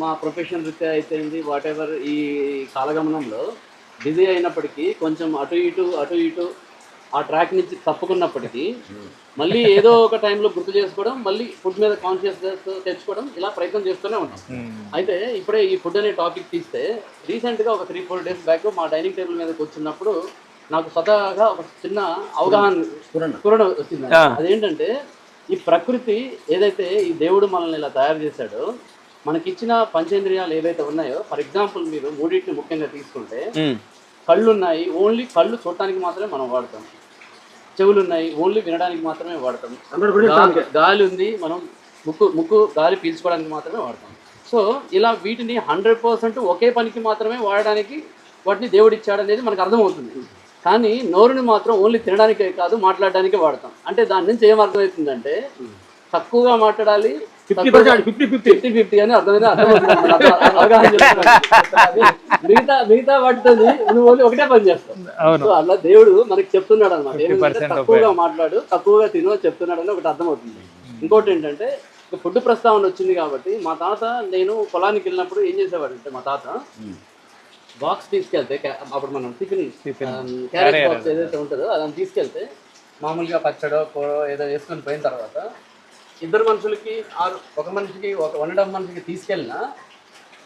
మా ప్రొఫెషన్ రీత్యా అయితేంది వాట్ ఎవర్ ఈ కాలగమనంలో బిజీ అయినప్పటికీ కొంచెం అటు ఇటు ఆ ట్రాక్ నుంచి తప్పుకున్నప్పటికీ మళ్ళీ ఏదో ఒక టైంలో గుర్తు చేసుకోవడం, మళ్ళీ ఫుడ్ మీద కాన్షియస్నెస్ తెచ్చుకోవడం, ఇలా ప్రయత్నం చేస్తూనే ఉంటాం. అయితే ఇప్పుడే ఈ ఫుడ్ అనే టాపిక్ తీస్తే రీసెంట్గా ఒక 3-4 డేస్ బ్యాక్ మా డైనింగ్ టేబుల్ మీద కూర్చున్నప్పుడు నాకు స్వతహాగా ఒక చిన్న అవగాహన స్ఫురణ వచ్చింది. అదేంటంటే ఈ ప్రకృతి ఏదైతే ఈ దేవుడు మనల్ని ఇలా తయారు చేశాడో, మనకిచ్చిన పంచేంద్రియాలు ఏవైతే ఉన్నాయో, ఫర్ ఎగ్జాంపుల్ మీరు మూడింటిని ముఖ్యంగా తీసుకుంటే, కళ్ళు ఉన్నాయి, ఓన్లీ కళ్ళు చూడటానికి మాత్రమే మనం వాడతాం. చెవులు ఉన్నాయి, ఓన్లీ వినడానికి మాత్రమే వాడతాం. గాలి ఉంది, మనం ముక్కు గాలి పీల్చుకోవడానికి మాత్రమే వాడతాం. సో ఇలా వీటిని 100% ఒకే పనికి మాత్రమే వాడడానికి వాటిని దేవుడు ఇచ్చాడనేది మనకు అర్థమవుతుంది. కానీ నోరుని మాత్రం ఓన్లీ తినడానికే కాదు మాట్లాడడానికే వాడతాం. అంటే దాని నుంచి ఏం అర్థమవుతుందంటే తక్కువగా మాట్లాడాలి, 50% 50-50. 50-50 అని అర్థమైనా అవగాహన చేస్తున్నాడు. మిగతా వాటితో నువ్వు ఓన్లీ ఒకటే పని చేస్తావు. అవును. సో అలా దేవుడు మనకి చెప్తున్నాడు అనమాట, ఏంటంటే 50% తక్కువగా మాట్లాడు, తక్కువగా తిను అని చెప్తున్నాడు అని ఒకటి అర్థమవుతుంది. ఇంకోటి ఏంటంటే ఫుడ్ ప్రస్తావన వచ్చింది కాబట్టి, మా తాత నేను పొలానికి వెళ్ళినప్పుడు ఏం చేసేవాడు అంటే, మా తాత బాక్స్ తీసుకెళ్తే అప్పుడు మనం టిఫిన్ క్యారేజ్ బాక్స్ ఏదైతే ఉంటుందో అదని తీసుకెళ్తే మామూలుగా పచ్చడో కూర ఏదో వేసుకొని పోయిన తర్వాత ఇద్దరు మనుషులకి ఒక మనిషికి ఒక మనిషికి తీసుకెళ్ళినా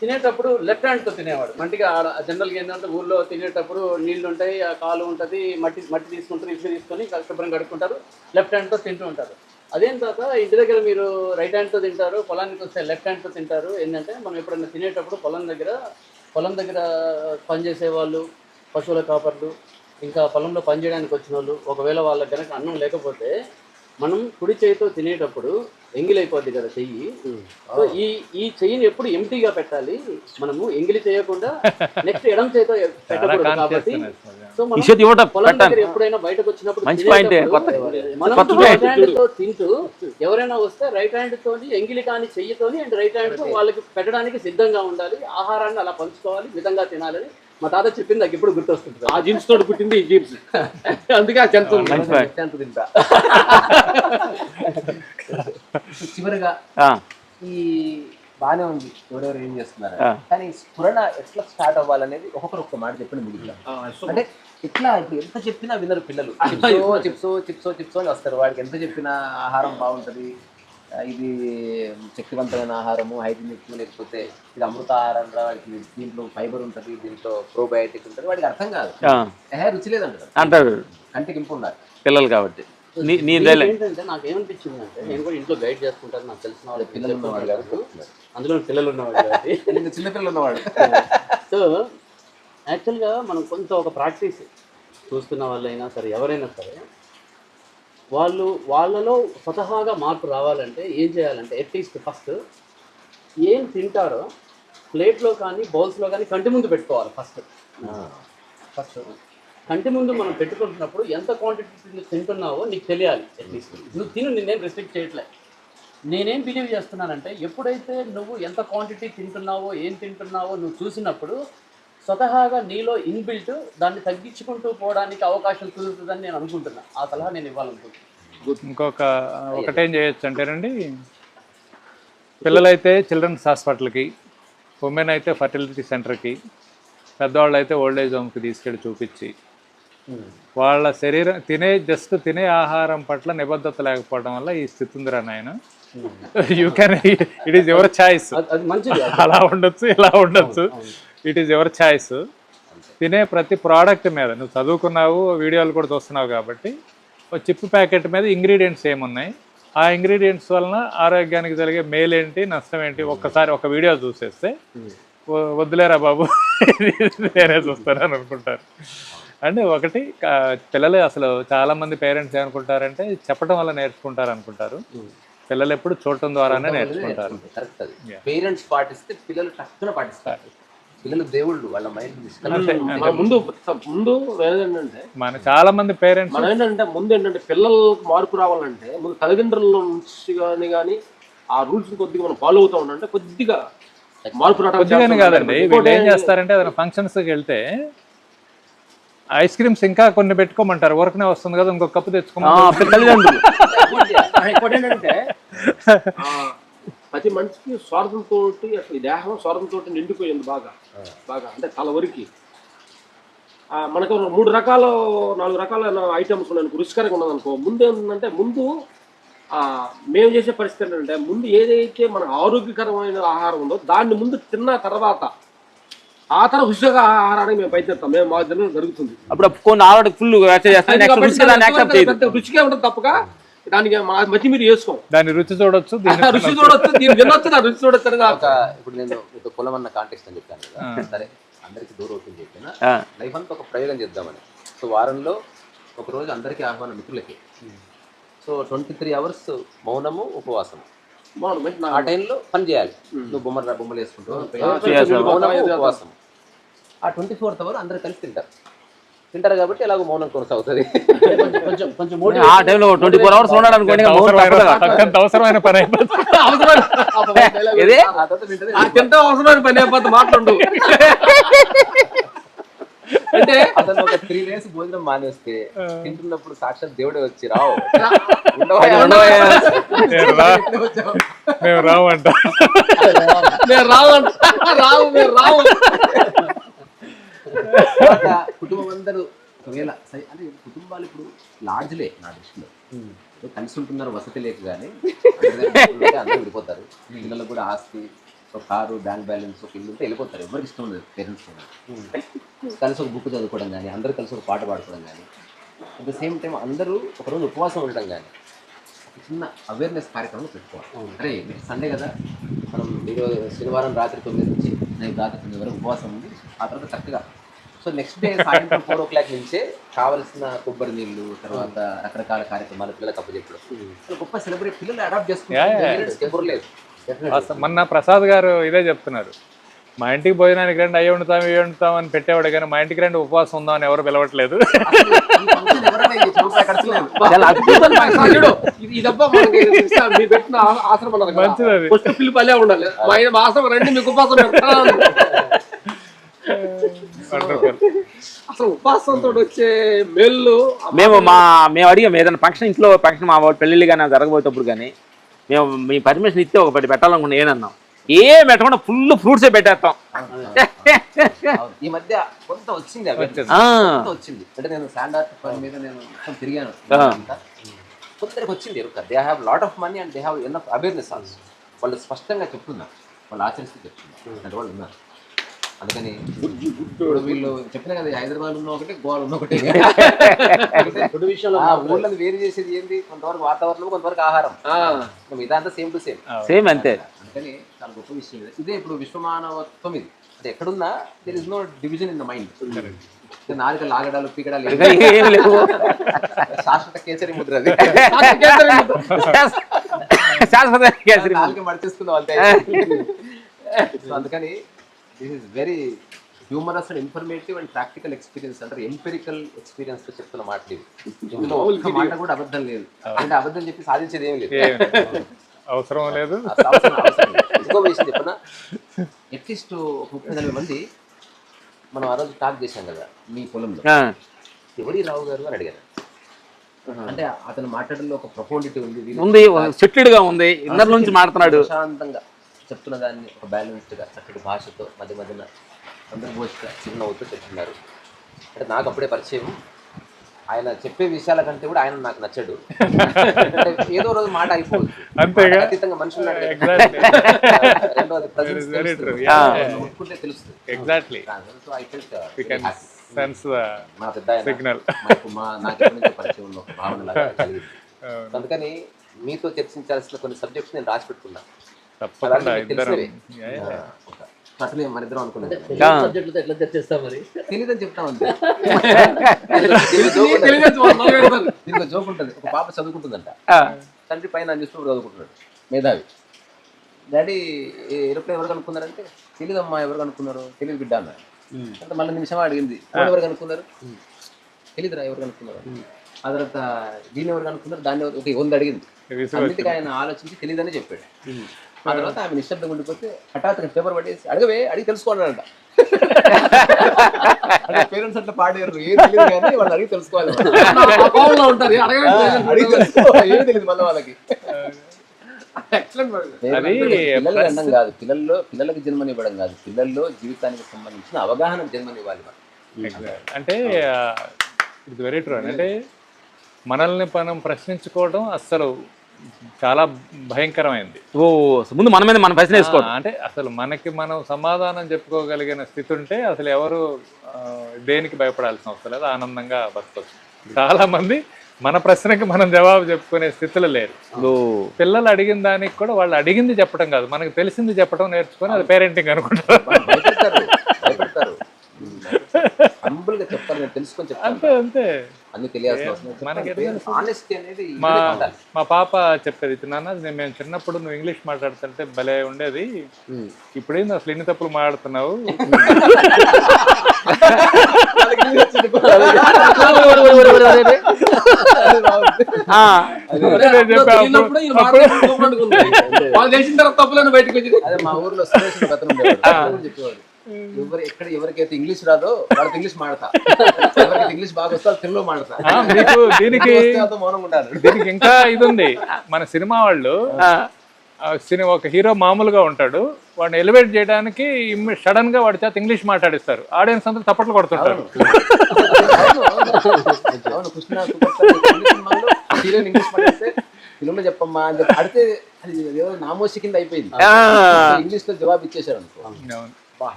తినేటప్పుడు లెఫ్ట్ హ్యాండ్తో తినేవాడు. మంటిగా ఆడ జనరల్గా ఏంటంటే ఊళ్ళో తినేటప్పుడు నీళ్లు ఉంటాయి, ఆ కాలు ఉంటుంది, మట్టి తీసుకుంటారు, ఇసుక తీసుకొని శుభ్రం కడుక్కుంటారు, లెఫ్ట్ హ్యాండ్తో తింటూ ఉంటారు. అదేం తర్వాత ఇంటి దగ్గర మీరు రైట్ హ్యాండ్తో తింటారు, పొలానికి వస్తే లెఫ్ట్ హ్యాండ్తో తింటారు. ఏంటంటే మనం ఎప్పుడైనా తినేటప్పుడు పొలం దగ్గర పనిచేసే వాళ్ళు, పశువుల కాపర్లు, ఇంకా పొలంలో పనిచేయడానికి వచ్చిన వాళ్ళు, ఒకవేళ వాళ్ళకి కనుక అన్నం లేకపోతే మనం కుడి చేయితో తినేటప్పుడు ఎంగిలైపోద్ది కదా చెయ్యి. సో ఈ చెయ్యిని ఎప్పుడు ఎంటీగా పెట్టాలి, మనము ఎంగిలి చేయకుండా నెక్స్ట్ ఎడం చేతితో పెట్టకూడదు. కాబట్టి సో మనం పొలం దగ్గర ఎప్పుడైనా బయటకు వచ్చినప్పుడు మనం రైట్ హ్యాండ్ తో తింటూ ఎవరైనా వస్తే రైట్ హ్యాండ్ తోని ఎంగిలి కాని చెయ్యితోని అండ్ రైట్ హ్యాండ్ తో వాళ్ళకి పెట్టడానికి సిద్ధంగా ఉండాలి. ఆహారాన్ని అలా పంచుకోవాలి, మితంగా తినాలని మా తాత చెప్పింది నాకు ఇప్పుడు గుర్తొస్తుంది. ఆ జీన్స్ తోటి పుట్టింది ఈ జీన్స్, అందుకే ఆ చెంత తింటా. చివరిగా ఈ బానే ఉంది ఎవరెవరు ఏం చేస్తున్నారు, కానీ స్ఫురణ ఎట్లా స్టార్ట్ అవ్వాలనేది ఒక్కొక్కరు ఒక్క మాట చెప్పండి ముగిద్దాం. అంటే ఇట్లా ఇప్పుడు ఎంత చెప్పినా వినరు పిల్లలు. చిప్సో అని వస్తారు. వాడికి ఎంత చెప్పినా ఆహారం బాగుంటుంది, ఇది శక్తివంతమైన ఆహారము, హైజీనిక్, లేకపోతే ఇది అమృత ఆహారం రా, వాడికి దీంట్లో ఫైబర్ ఉంటుంది, దీంట్లో ప్రోబయోటిక్ ఉంటుంది, వాడికి అర్థం కాదు. రుచి లేదంటారు, అంటారు. కంటికి ఇంపు ఉండాలి పిల్లలు కాబట్టి. ఏంటంటే నాకు ఏమనిపించింది అంటే, నేను కూడా ఇంట్లో గైడ్ చేసుకుంటాను, నాకు తెలిసిన వాళ్ళు పిల్లలు ఉన్నవాడు కాబట్టి, అందులో పిల్లలు ఉన్నవాడు కాబట్టి, చిన్నపిల్లలు ఉన్నవాడు. సో యాక్చువల్గా మనం కొంత ఒక ప్రాక్టీస్ చూస్తున్న వాళ్ళైనా సరే, ఎవరైనా సరే, వాళ్ళలో స్వతహాగా మార్పు రావాలంటే ఏం చేయాలంటే, అట్లీస్ట్ ఫస్ట్ ఏం తింటారో ప్లేట్లో కానీ బౌల్స్లో కానీ కంటి ముందు పెట్టుకోవాలి. ఫస్ట్ కంటి ముందు మనం పెట్టుకుంటున్నప్పుడు ఎంత క్వాంటిటీ తింటున్నావో నీకు తెలియాలి. అట్లీస్ట్ నువ్వు తిను, నిన్నేం రెస్ట్రిక్ట్ చేయట్లే. నేనేం బిలీవ్ చేస్తున్నానంటే, ఎప్పుడైతే నువ్వు ఎంత క్వాంటిటీ తింటున్నావో, ఏం తింటున్నావో నువ్వు చూసినప్పుడు స్వతహాగా నీలో ఇన్బిల్ట్ దాన్ని తగ్గించుకుంటూ పోవడానికి అవకాశం కుదురుతుందని నేను అనుకుంటున్నాను. ఆ సలహా నేను ఇవ్వాలనుకుంటున్నాను. ఒకటేం చేయొచ్చు అంటేనండి, పిల్లలైతే చిల్డ్రన్స్ హాస్పిటల్కి, ఉమెన్ అయితే ఫర్టిలిటీ సెంటర్కి, పెద్దవాళ్ళు అయితే ఓల్డ్ ఏజ్ హోమ్కి తీసుకెళ్ళి చూపించి, వాళ్ళ శరీరం తినే ఆహారం పట్ల నిబద్ధత లేకపోవడం వల్ల ఈ స్థితి ఉందిరా నాయన. It is your choice. అలా ఉండొచ్చు, ఇలా ఉండొచ్చు, ఇట్ ఈస్ యువర్ ఛాయిస్. తినే ప్రతి ప్రోడక్ట్ మీద నువ్వు చదువుకున్నావు, వీడియోలు కూడా చూస్తున్నావు కాబట్టి, ఒక చిప్ ప్యాకెట్ మీద ఇంగ్రీడియంట్స్ ఏమున్నాయి, ఆ ఇంగ్రీడియంట్స్ వలన ఆరోగ్యానికి జరిగే మేలు ఏంటి, నష్టం ఏంటి, ఒక్కసారి ఒక వీడియో చూసేస్తే వద్దులేరా బాబు నేనే చూస్తానని అనుకుంటారు. అంటే ఒకటి, పిల్లలు అసలు చాలామంది పేరెంట్స్ ఏమనుకుంటారంటే చెప్పడం వల్ల నేర్చుకుంటారు అనుకుంటారు. పిల్లలు ఎప్పుడు చూడటం ద్వారానే నేర్చుకుంటారు. కరెక్ట్. అది పేరెంట్స్ పాటిస్తే పిల్లలు తక్కువ పాటిస్తారు. పిల్లలు దేవుళ్ళు, వాళ్ళ మైండ్ ముందు ఏంటంటే, మన చాలా మంది పేరెంట్స్ ముందు ఏంటంటే పిల్లలకు మార్పు రావాలంటే ముందు తల్లిదండ్రుల నుంచి కానీ ఆ రూల్స్ కొద్దిగా మనం ఫాలో అవుతా ఉంటే కొద్దిగా మార్పు కొద్దిగానే కాదండి. వీళ్ళు ఏం చేస్తారంటే, ఏదైనా ఫంక్షన్స్కి వెళ్తే ఐస్ క్రీమ్స్ ఇంకా కొన్ని పెట్టుకోమంటారు, ఊరకనే వస్తుంది కదా ఇంకొక కప్పు తెచ్చుకోమంటారు. ఏంటంటే ప్రతి మనిషికి స్వార్థంతో, అసలు ఈ దేహం స్వార్థంతో నిండిపోయింది బాగా అంటే తల వరకు. మనకు 3 రకాల 4 రకాల ఐటమ్స్ ఉన్నాయి, రుచికరంగా ఉన్నది అనుకో. ముందు ఏంటంటే, ముందు మేము చేసే పరిస్థితి ఏంటంటే, ముందు ఏదైతే మన ఆరోగ్యకరమైన ఆహారం ఉందో దాన్ని ముందు తిన్న తర్వాత ఆ తర్వాత రుచిగా ఆహారానికి మేము బయటెడతాం. మేము మా జనం జరుగుతుంది. అప్పుడు కొన్ని ఆల్రెడీ ఫుల్ రుచిగా ఉంటుంది తప్పగా దానికి మధ్య మీరు చేసుకో, దాని రుచి చూడొచ్చు, రుచి చూడొచ్చు, దీన్ని వినొచ్చు, రుచి చూడొచ్చు. ఇప్పుడు నేను మీకు పొలం అన్న కాంటెక్స్ట్ అని చెప్పాను కదా, సరే అందరికి దూరం అవుతుంది చెప్పినా, లైఫ్ అంతా ఒక ప్రయోగం చేద్దామని. సో వారంలో ఒకరోజు అందరికీ ఆహ్వానం మిత్రులకి. సో 23 hours మౌనము, ఉపవాసము. ఆ టైంలో పని చేయాలి. నువ్వు బొమ్మలు వేసుకుంటావు, ఉపవాసము. ఆ 24th hour అందరు కలిసి తింటారు. తింటారు కాబట్టి ఎలాగో మౌనం కొనసాగుతుంది. కొంచెం ఆ టైంలో 24 hours ఉన్నాడు అనుకోండి, ఇంకా మౌనం తప్పదు. అత్యంత అవసరమైన పని అయిపోతుంది. ఏది? ఆ తర్వాత తింటది. ఎంత అవసరమైన పని అయిపోతే మాట్లాడు. అంటే అతను ఒక 3 days భోజనం మానేస్తే తింటున్నప్పుడు సాక్షాత్ దేవుడే వచ్చి రావు మేము రావంట. కుటుంబం అందరూ ఒకవేళ అంటే కుటుంబాలు ఇప్పుడు లాడ్జ్లే నా దృష్టిలో కలిసి ఉంటున్నారు, వసతి లేక కానీ అందరూ విడిపోతారు. పిల్లలకు కూడా ఆస్తి, ఒక కారు, బ్యాంక్ బ్యాలెన్స్, ఒక ఇల్లు ఉంటే వెళ్ళిపోతారు. ఎవరికి ఇష్టం ఉండదు పేరెంట్స్ కూడా. కలిసి ఒక బుక్ చదువుకోవడం కానీ, అందరూ కలిసి ఒక పాట పాడుకోవడం కానీ, అట్ ద సేమ్ టైం అందరూ ఒకరోజు ఉపవాసం ఉండడం కానీ, ఒక చిన్న అవేర్నెస్ కార్యక్రమం పెట్టుకోవాలి. అరే మీకు సండే కదా, మనం ఈరోజు శనివారం రాత్రి 9 నుంచి నైట్ రాత్రి 9 వరకు ఉపవాసం ఉంది. ఆ తర్వాత కరెక్ట్గా సో నెక్స్ట్ డే సాయంత్రం 4 o'clock నుంచే కావలసిన కొబ్బరి నీళ్ళు, తర్వాత రకరకాల కార్యక్రమాలు పిల్లలకు అప్పచెప్పడం గొప్ప సెలబ్రేట్. పిల్లలు అడాప్ట్ చేసుకుంటారు. లేదు మొన్న ప్రసాద్ గారు ఇదే చెప్తున్నారు, మా ఇంటికి భోజనానికి రండి, అయ్యి వండుతాం ఇవి వండుతాం అని పెట్టేవాడు, కానీ మా ఇంటికి రండి ఉపవాసం ఉందాం అని ఎవరు పిలవట్లేదు. మంచిది అది. పిలుపు అలే ఉండాలి, మా ఆశ్రమం రండి మీకు ఉపవాసం అసలు ఉపాసంతో వచ్చే మేళ్ళు. మేము అడిగాం ఏదైనా ఫంక్షన్, ఇంట్లో ఫంక్షన్ మా వాళ్ళు పెళ్ళిళ్ళు కానీ జరగబోయేటప్పుడు కానీ మేము మీ పర్మిషన్ ఇస్తే ఒకటి పెట్టాలనుకున్నా. ఏనన్నాం ఏం పెట్టకుండా ఫుల్ ఫ్రూట్సే పెట్టేస్తాం. ఈ మధ్య కొంత వచ్చింది వచ్చింది అంటే నేను స్టాండ్ ఆర్ట్ పని మీద నేను మొత్తం తిరిగాను. కొందరికి వచ్చింది ఎరుక. They have lot of money and they have enough awareness also. వాళ్ళు స్పష్టంగా చెప్తున్నారు, వాళ్ళు ఆచరిస్తూ చెప్తున్నారు, అంటే వాళ్ళు ఉన్నారు. అందుకని వీళ్ళు చెప్పిన కదా, హైదరాబాద్ ఉన్న ఒకటి, గోవా ఉన్న ఒకటి. ఊళ్ళని వేరు చేసేది ఏంటి? కొంతవరకు వాతావరణం, కొంతవరకు ఆహారం. ఇదంతా సేమ్ టు సేమ్ అంతే. అందుకని చాలా గొప్ప విషయం ఇదే. ఇప్పుడు విశ్వమానవత్వం ఇది. అంటే ఎక్కడున్నా there is no division in the mind. నాలుక లాగడాలు, పీకడాలు శాశ్వత కేసరి ముద్ర. అది నాలుక మడిచేసుకున్న వాళ్ళే. సో అందుకని this is very humorous and informative and practical experience. అంటే ఎంపెరికల్ ఎక్స్పీరియన్స్ తో చెప్తున్న మాటలు ఇవి. ఇందులో ఒక్క మాట కూడా అబద్ధం లేదు. అంటే అబద్ధం చెప్పి సాధించేది ఏం లేదు, అవసరం లేదు. ఇంకో విషయం చెప్పనా, అట్లీస్ట్ 30-40 మంది మనం ఆ రోజు టాక్ చేశాం కదా మీ పొలంలో, ఎవరి రావు గారు అని అడిగారు. అంటే అతను మాట్లాడడంలో ఒక ప్రొఫౌండిటీ ఉంది, సెటిల్డ్ గా ఉంది, ఇన్నర్ నుంచి మాట్లాడుతున్నాడు, ప్రశాంతంగా చెప్తున్న దాన్ని ఒక బ్యాలెన్స్డ్గా చక్కటి భాషతో మధ్య మధ్యన సందర్భోచిగా చిరునవ్వుతో చెప్తున్నారు. అంటే నాకు అప్పుడే పరిచయం. ఆయన చెప్పే విషయాల కంటే కూడా ఆయన నాకు నచ్చడు. ఏదో రోజు మాట అయిపోవచ్చు, ఖచ్చితంగా మనుషులు రెండోది తెలుస్తుంది. సో ఐ ఫెల్ట్ మా పెద్ద నాకు పరిచయం ఉన్న ఒక భావన లాగా కలిగింది. అందుకని మీతో చర్చించాల్సిన కొన్ని సబ్జెక్ట్స్ నేను రాసి పెట్టుకున్నా. అసలు మన ఇద్దరం అనుకున్నాను తెలియదని చెప్తాం అంతే. దీనికి జోక్ ఉంటుంది. ఒక పాప చదువుకుంటుందంట, తండ్రి పైన న్యూస్ పేపర్ చదువుకుంటున్నాడు, మేధావి. డాడీ ఏరోప్లేన్ ఎవరు కనుక్కున్నారంటే తెలియదమ్మా, ఎవరు కనుక్కున్నారు, తెలియదు బిడ్డ అన్నారు. అంటే మళ్ళీ నిమిషం అడిగింది, ఎవరు కనుక్కున్నారు, తెలియదురా ఎవరు కనుక్కున్నారు. ఆ తర్వాత దీన్ని ఎవరు కనుక్కున్నారు, దాన్ని ఒక 100 అడిగింది. అన్నిటికీ ఆయన ఆలోచించి తెలియదని చెప్పాడు. ఆ తర్వాత ఆమె నిశ్శబ్దంగా ఉండిపోతే హఠాత్తుగా పేపర్ పట్టేసి అడిగి తెలుసుకోవాలంట. అంటే పేరెంట్స్ అట్లా పాడారు, ఏం తెలియదు కానీ వాళ్ళు అడిగి తెలుసుకోవాలి. ఏం తెలియదు మళ్ళీ వాళ్ళకి. పిల్లలు అనడం కాదు, పిల్లలకు జన్మనివ్వడం కాదు, పిల్లల్లో జీవితానికి సంబంధించిన అవగాహన జన్మనివ్వాలి. అంటే ఇది వెరీ ట్రూ. అంటే మనల్ని మనం ప్రశ్నించుకోవడం అస్సలు చాలా భయంకరమైంది. ముందు మన మీద మనం ప్రశ్న వేసుకోవడం. అంటే అసలు మనకి మనం సమాధానం చెప్పుకోగలిగిన స్థితి ఉంటే అసలు ఎవరు దేనికి భయపడాల్సిన అవసరం లేదు, ఆనందంగా బతకొచ్చు. చాలా మంది మన ప్రశ్నకి మనం జవాబు చెప్పుకునే స్థితిలో లేరు. పిల్లలు అడిగిన దానికి కూడా వాళ్ళు అడిగింది చెప్పడం కాదు, మనకు తెలిసింది చెప్పడం నేర్చుకొని అది పేరెంటింగ్ అనుకుంటారు. అంతే. మా పాప చెప్పేది, నాన్న మేము చిన్నప్పుడు నువ్వు ఇంగ్లీష్ మాట్లాడుతుంటే భలే ఉండేది, ఇప్పుడేంది అసలు ఎన్ని తప్పులు మాట్లాడుతున్నావు. అదే. ఆ, తెలియనప్పుడు ఈ మాట్లాడి లోపలంటుకుంది. వాళ్ళు తెలిసిన తర్వాత తప్పులను బయటకు వచ్చి అదే మా ఊర్లో సురేష్ అని ఒకతను ఉండేవాడు. అతను కూడా చెప్పేవాడు ఎవరికైతే ఇంగ్లీష్ రాదో వాళ్ళకి ఇంగ్లీష్ మాడతా, ఎవరికి ఇంగ్లీష్ బాగా వస్తే వాళ్ళు తెలుగులో మాడతా. మీకు దీనికి మౌనంగా ఉండాలి. దీనికి ఇంకా ఇది ఉంది. మన సినిమా వాళ్ళు ఒక హీరో మామూలుగా ఉంటాడు, వాడిని ఎలివేట్ చేయడానికి సడన్ గా వాడి చేత ఇంగ్లీష్ మాట్లాడిస్తారు, ఆడియన్స్ అంతా తప్పట్లు కొడుతుంటారు. అవును, కృష్ణ హీరోయిన్ ఇంగ్లీష్ మాట్లాడితే తెలుగులో చెప్పమ్మా అని చెప్పి అడితే అది ఏదో నామోషి కింద అయిపోయింది. ఇంగ్లీష్ లో జవాబు ఇచ్చేసారు అనుకో,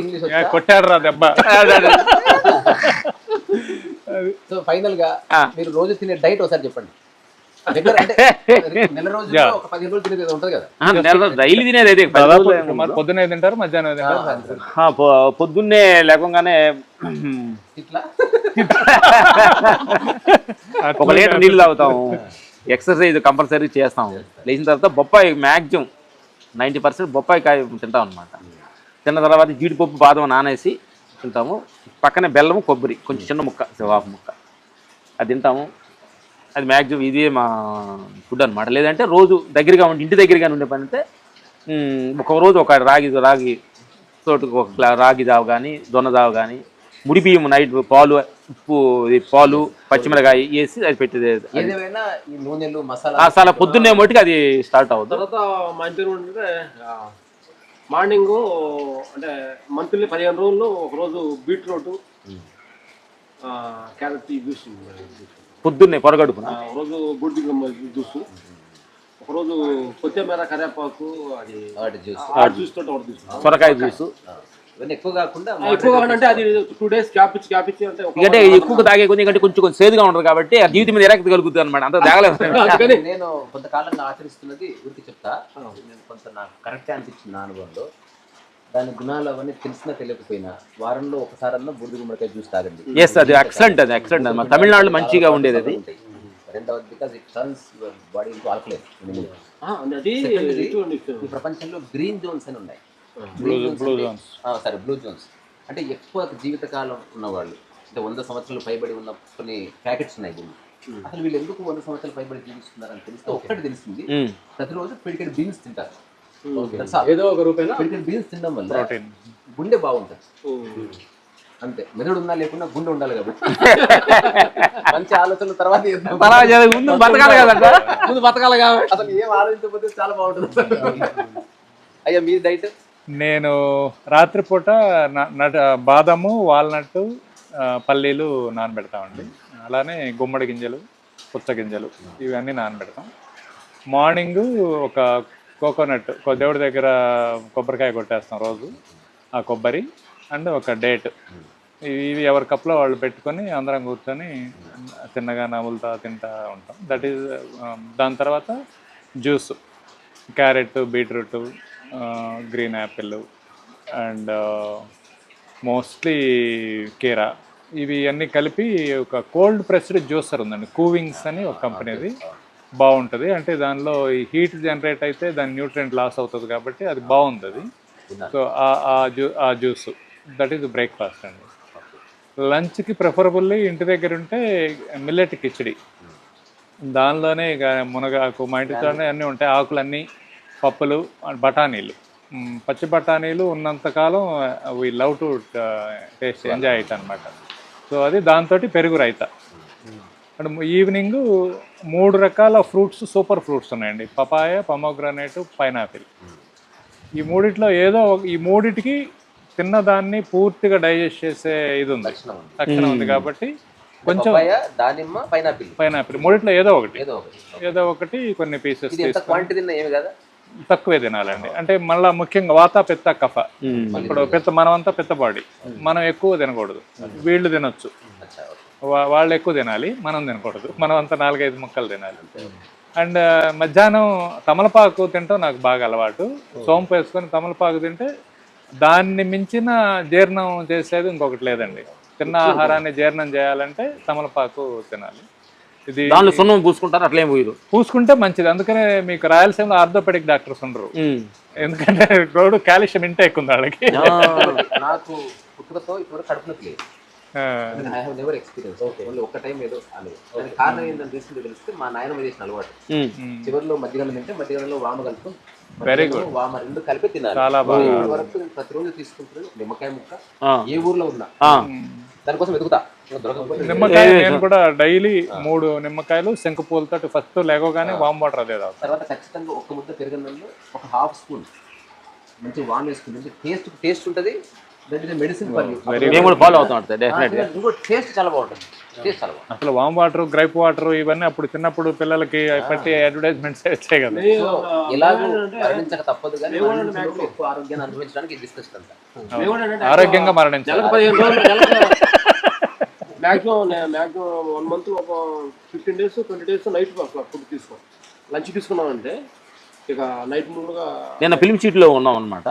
ఇంగ్లీష్ కొట్టాడు రా దెబ్బ. సో ఫైనల్ గా మీరు రోజు తినే డైట్ ఒకసారి చెప్పండి. నెల రోజుల్లో ఒక 15 రోజులు తినేది ఉంటది కదా. డైలీ తినేది అయితే పొద్దున్న తింటారు, మధ్యాహ్నం తింటారు. పొద్దున్నే లేకుండానే ఇట్లా ఒక లీటర్ నీళ్ళు తాగుతాము, ఎక్సర్సైజ్ కంపల్సరీ చేస్తాము. లేచిన తర్వాత బొప్పాయి మ్యాక్సిమం 90% బొప్పాయి కాయ తింటాం అనమాట. తిన్న తర్వాత జీడిపప్పు బాదం నానేసి తింటాము. పక్కనే బెల్లము కొబ్బరి కొంచెం చిన్న ముక్క, వాపు ముక్క అది తింటాము. అది మ్యాక్సిమం ఇదే మా ఫుడ్ అనమాట. లేదంటే రోజు దగ్గరగా ఉండి ఇంటి దగ్గరగా ఉండే పని అయితే ఒక రోజు ఒక రాగి తోటకు ఒక రాగి జావ కానీ జొన్న జావ కానీ, ముడి బియ్యం నైట్ పాలు పాలు పచ్చిమిరకాయ వేసి అది పెట్టేది. ఏదేమైనా ఈ నూనెలు మసాలా పొద్దున్నే మట్టుకు అది స్టార్ట్ అవుతుంది. తర్వాత మా ఇంటి అంటే మార్నింగ్ అంటే మంత్లీ 15 రోజుల్లో ఒకరోజు బీట్రూట్ క్యారెట్ జ్యూస్, పొద్దున్నే పొరగడుపున ఒకరోజు బూడిద జ్యూస్, ఒకరోజు కొత్తిమీర కరివేపాకు అది జ్యూస్ తోటి ఒకటి తీసుకుంటాం, సొరకాయ జ్యూస్. ఎక్కువ కాకుండా అంటే అది 2 days గ్యాప్ ఇచ్చి అంటే ఎందుకంటే ఎక్కువ తాగే కొంచెం కొంచెం సేదుగా ఉండదు కాబట్టి ఆ జీవితం మీద ఎరక్తి కలుగుతుంది అనమాట. అంత తాగలేదు. నేను కొంతకాలంగా ఆచరిస్తున్నది ఊరికి చెప్తా. నేను కొంత నాకు కరెక్ట్ అనిపించింది నా అనుభవంలో. దాని గుణాలు అవన్నీ తెలిసినా తెలియకపోయినా వారంలో ఒకసారన్నా బూడిద గుమ్మడికాయ జ్యూస్ తాగండి. ఎస్, అది ఎక్సలెంట్. అది ఎక్సలెంట్. మన తమిళనాడులో మంచిగా ఉండేది అది. రెండవది because it turns your body into alkaline. ఈ ప్రపంచంలో గ్రీన్ జోన్స్ అని ఉన్నాయి. బ్లూ జోన్స్ అంటే ఎక్కువ జీవితకాలం ఉన్నవాళ్ళు, అంటే 100 సంవత్సరాలు పైబడి ఉన్న కొన్ని ప్యాకెట్స్ ఉన్నాయి దీన్ని. అసలు వీళ్ళు ఎందుకు 100 సంవత్సరాలు పైబడి జీవిస్తున్నారని తెలిస్తే ఒక్కటి తెలిసింది, ప్రతిరోజు పిడికెడు బీన్స్ తింటారు. ఏదో ఒక రూపాయన పిడికెడు బీన్స్ తినడం వల్ల గుండె బాగుంటుంది. అంతే, మెదడు ఉన్నా లేకున్నా గుండె ఉండాలి కాబట్టి మంచి ఆలోచనల తర్వాత ముందు బతకాలి కదంట, ముందు బతకాలి కాబట్టి అసలు ఏం ఆలోచించకపోతే చాలా బాగుంటుంది. అయ్యా మీ డైట్? నేను రాత్రిపూట బాదము, వాల్నట్, పల్లీలు నానబెడతామండి. అలానే గుమ్మడి గింజలు, పుచ్చ గింజలు ఇవన్నీ నానబెడతాం. మార్నింగు ఒక కోకోనట్, దేవుడి దగ్గర కొబ్బరికాయ కొట్టేస్తాం రోజు, ఆ కొబ్బరి అండ్ ఒక డేట్, ఇవి ఎవరి కప్లో వాళ్ళు పెట్టుకొని అందరం కూర్చొని చిన్నగా నవ్వులుతా తింటూ ఉంటాం. దట్ ఈజ్ దాని తర్వాత juice, carrot, beetroot, green Apple and mostly కీరా, ఇవి అన్నీ కలిపి ఒక కోల్డ్ ప్రెస్డ్ జ్యూసర్ ఉందండి, కూవింగ్స్ అని ఒక కంపెనీది. బాగుంటుంది. అంటే దానిలో ఈ హీట్ జనరేట్ అయితే దాని న్యూట్రియంట్ లాస్ అవుతుంది కాబట్టి అది బాగుంటుంది. సో ఆ జ్యూస్ దట్ ఈజ్ బ్రేక్ఫాస్ట్ అండి. లంచ్కి ప్రిఫరబుల్లీ ఇంటి దగ్గర ఉంటే మిల్లెట్ కిచిడి, దానిలోనే ఇక మునగాకు, మా ఇంటితోనే అన్నీ ఉంటాయి, ఆకులన్నీ, పప్పులు, బఠానీలు, పచ్చి బఠానీలు ఉన్నంతకాలం we love to taste, enjoy అవుతాయి అనమాట. సో అది దాంతో పెరుగు రైతా. అండ్ ఈవినింగ్ 3 రకాల ఫ్రూట్స్, సూపర్ ఫ్రూట్స్ ఉన్నాయండి, పపాయ, పొమోగ్రనేట్, పైనాపిల్. ఈ మూడిట్లో ఏదో ఈ మూడిటికి తిన్నదాన్ని పూర్తిగా డైజెస్ట్ చేసే ఇది ఉంది, లక్షణం ఉంది. కాబట్టి కొంచెం దానిమ్మ, పైనాపిల్ మూడిట్లో ఏదో ఒకటి కొన్ని పీసెస్ తక్కువే తినాలండి. అంటే మళ్ళీ ముఖ్యంగా వాత, పిత్త, కఫ. ఇప్పుడు మనమంతా పిత్త బాడీ, మనం ఎక్కువ తినకూడదు. వీళ్ళు తినొచ్చు, వాళ్ళు ఎక్కువ తినాలి, మనం తినకూడదు. మనం అంతా 4-5 ముక్కలు తినాలి. అండ్ మధ్యాహ్నం తమలపాకు తింటాం నాకు బాగా అలవాటు. సోంపు వేసుకొని తమలపాకు తింటే దాన్ని మించిన జీర్ణం చేసేది ఇంకొకటి లేదండి. తిన్న ఆహారాన్ని జీర్ణం చేయాలంటే తమలపాకు తినాలి. ఇది సున్నం పూసుకుంటారు, అట్లేం పూసుకుంటే మంచిది. అందుకనే మీకు రాయలసీమలో ఆర్థోపెడిక్ డాక్టర్స్ ఉండరు, ఎందుకంటే రోడ్డు కాల్షియం ఇంటేక్ ఉంది వాళ్ళకి. నాకు పుట్టుకతో ఇప్పుడు కడుపు నొప్పి లేదు, I have never experience only ఒక్క టైం ఏదో అనేది దానికి కారణం ఏంటని తెలిస్తే మా నాయనమ్మ చేసిన అలవాటు. చివరిలో మధ్యగలం తింటే మధ్యగలంలో వామ కలుపు వామ రెండు కలిపి తినాలి. చాలా బాగా వరకు ప్రతిరోజు తీసుకుంటున్నాను నిమ్మకాయ ముక్క. ఏ ఊర్లో ఉన్నా దానికోసం వెతుకుతా, దొరకకపోతే నిమ్మకాయ నేను కూడా డైలీ 3 నిమ్మకాయలు శంకు పూలతో ఫస్ట్ లేకోగానే వామ్ వాటర్ అదే తాగుతాను. తర్వాత ఖచ్చితంగా ఒక ముద్ద పెరుగన్నంలో ఒక హాఫ్ స్పూన్ మంచి వామ్ వేసుకుంటే టేస్ట్ ఉంటుంది. మెడిసిన్ మేము కూడా ఫాలో అవుతాం డెఫినెట్గా. టేస్ట్ చాలా బాగుంటుంది. టేస్ట్ చాలా బాగుంటుంది. అసలు వామ్ వాటర్, గ్రైప్ వాటర్ ఇవన్నీ అప్పుడు చిన్నప్పుడు పిల్లలకి పట్టి అడ్వర్టైజ్మెంట్స్ వచ్చాయి కదా. ఎలాగో మరణించక తప్పదు కానీ ఎక్కువ ఆరోగ్యాన్ని అనుభవించడానికి డిస్కషన్ అంతా ఆరోగ్యంగా మరణించాలి. నెలకు 15 రోజులు మ్యాక్సిమం 1 మంత్ ఒక 15 days 20 days నైట్ ఫుడ్ తీసుకో, లంచ్ తీసుకున్నామంటే ఇక నైట్ ముందుగా. నిన్న ఫిల్మ్ షీట్లో ఉన్నాం అనమాట.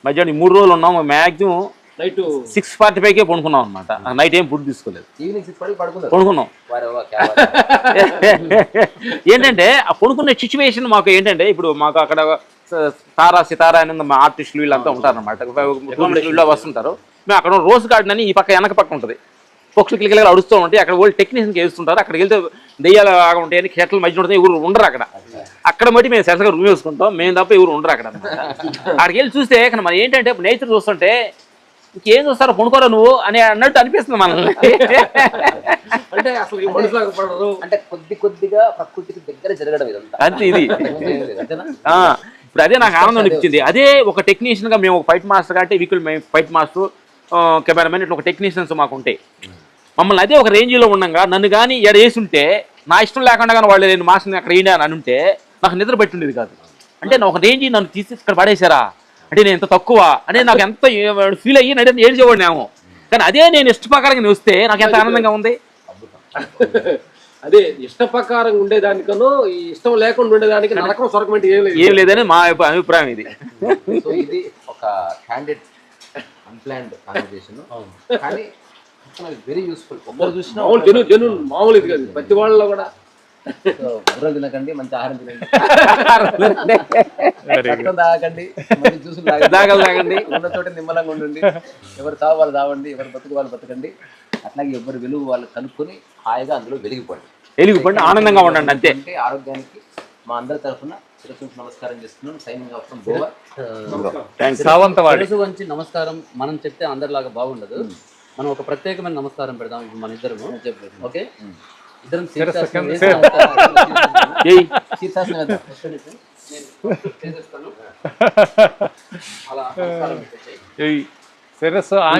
మధ్యాహ్నం 3 రోజులు ఉన్నాము. మ్యాక్సిమం నైట్ 6:45కే పడుకున్నాం అనమాట. నైట్ ఏం ఫుడ్ తీసుకోలేదు, ఈవినింగ్ 6 పడుకున్నాం. ఏంటంటే ఆ పడుకునే సిచ్యువేషన్ మాకు ఏంటంటే, ఇప్పుడు మాకు అక్కడ తారా సితారా అని మా ఆర్టిస్టులు వీళ్ళంతా ఉంటారనమాట. వీళ్ళు వస్తుంటారు. మేము అక్కడ రోజ్ గార్డెన్ అని ఈ పక్క వెనక పక్క ఉంటుంది. పక్షులు కిలకిలగా అడుస్తూ ఉంటాయి. అక్కడ వాళ్ళు టెక్నీషియన్కి వేస్తుంటారు. అక్కడికి వెళ్తే దెయ్యాలు లాగా ఉంటాయని కేటల మధ్య ఉంటాయి. ఎవరు ఉండరు అక్కడ. అక్కడ బట్టి మేము సరసగా రూమ్ వేసుకుంటాం. మేము తప్ప ఎవరు ఉండరు అక్కడ. అక్కడికి వెళ్ళి చూస్తే ఇక్కడ మరి ఏంటంటే నేచర్ చూస్తుంటే ఇంకేం చూస్తారో కొనుక్కోరా నువ్వు అని అన్నట్టు అనిపిస్తుంది మనల్ని. అంటే అసలు మనుషులకు పడరు. అంటే కొద్దిగా ప్రకృతికి దగ్గర జరగడం ఇదంతా అంతే ఇది. ఇప్పుడు అదే నాకు ఆనందం అనిపించింది. అదే ఒక టెక్నీషియన్గా మేము ఒక ఫైట్ మాస్టర్ కాబట్టి వీకుల్ మేము ఫైట్ మాస్టర్ కెమెరామెన్ ఇట్లా ఒక టెక్నీషియన్స్ మాకు ఉంటాయి. మమ్మల్ని అదే ఒక రేంజ్లో ఉండగా నన్ను కానీ ఎడ వేసి ఉంటే నా ఇష్టం లేకుండా కానీ వాళ్ళు నేను మాస్టర్ని అక్కడ వేయండి అని ఉంటే నాకు నిద్ర పెట్టుండేది కాదు. అంటే నా ఒక రేంజ్ నన్ను తీసి ఇక్కడ పడేశారా అంటే నేను ఎంత తక్కువ అనేది నాకు ఎంత ఫీల్ అయ్యి నడి ఏడ్చేవాడిని ఏమో. కానీ అదే నేను ఇష్టప్రకారంగా వస్తే నాకు ఎంత ఆనందంగా ఉంది. అదే ఇష్ట ప్రకారంగా ఉండేదానికను ఈ ఇష్టం లేకుండా ఉండేదానికి నరకం స్వర్గం ఏం లేదని మా అభిప్రాయం ఇది. సో ఇది ఒక క్యాండిడ్ అన్ప్లాన్డ్ కాన్వర్సేషన్ కానీ వెరీ యూస్ఫుల్. ఒక్కరు చూసినా జనున్ మామూలు ఇది కాదు. ప్రతి వాళ్ళలో కూడా బుర్రలు తినకండి, మంచి ఆహారం తినండి, తాగకండి, మంచి జ్యూసులు తాగండి, ఉన్న చోట నిమ్మలంగా ఉండండి. ఎవరు తావు వాళ్ళు తావండి, ఎవరు బతుకు వాళ్ళు బతకండి. అట్లాగే ఎవరు వెలుగు వాళ్ళు కనుక్కొని హాయిగా అందులో వెలిగిపోండి, ఆనందంగా ఉండండి. అంతే. అంటే ఆరోగ్యానికి మా అందరి తరఫున శిరస్సు నమస్కారం చేస్తున్నాను. Signing off from Goa. శిరస్సు వంచి నమస్కారం మనం చెప్తే అందరిలాగా బాగుండదు. మనం ఒక ప్రత్యేకమైన నమస్కారం పెడదాం. ఇప్పుడు మన ఇద్దరము ఓకే, ఇద్దరం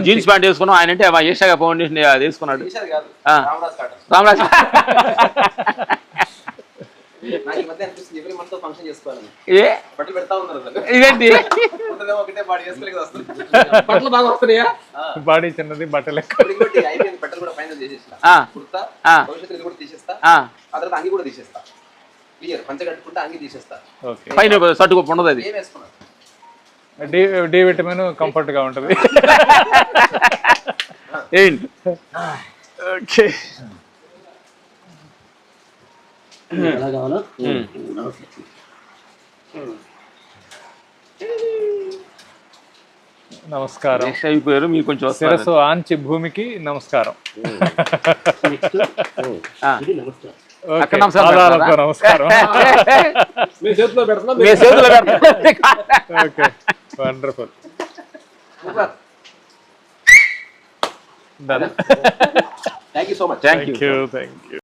జీన్స్ ప్యాంట్ వేసుకున్నాం. ఆయన అంటే ఏషాగా ఫౌండేషన్ వేసుకున్నాడు. రామరాజ్ ఇదేంటి బట్టలు బాగా వస్తున్నాయా? బాడీ చిన్నది, బట్టలు పైన సర్టు ఉండదు. అది డి విటమిన్ కంఫర్ట్ గా ఉంటుంది. ఏంటి ఓకే నమస్కారం. అయిపోయారు మీరు కొంచెం. శిరస్సు ఆంచి భూమికి నమస్కారం. నమస్కారం. మీ చేతిలో పెడుతున్నా. Okay, wonderful. Thank you so much. Thank you. Thank you.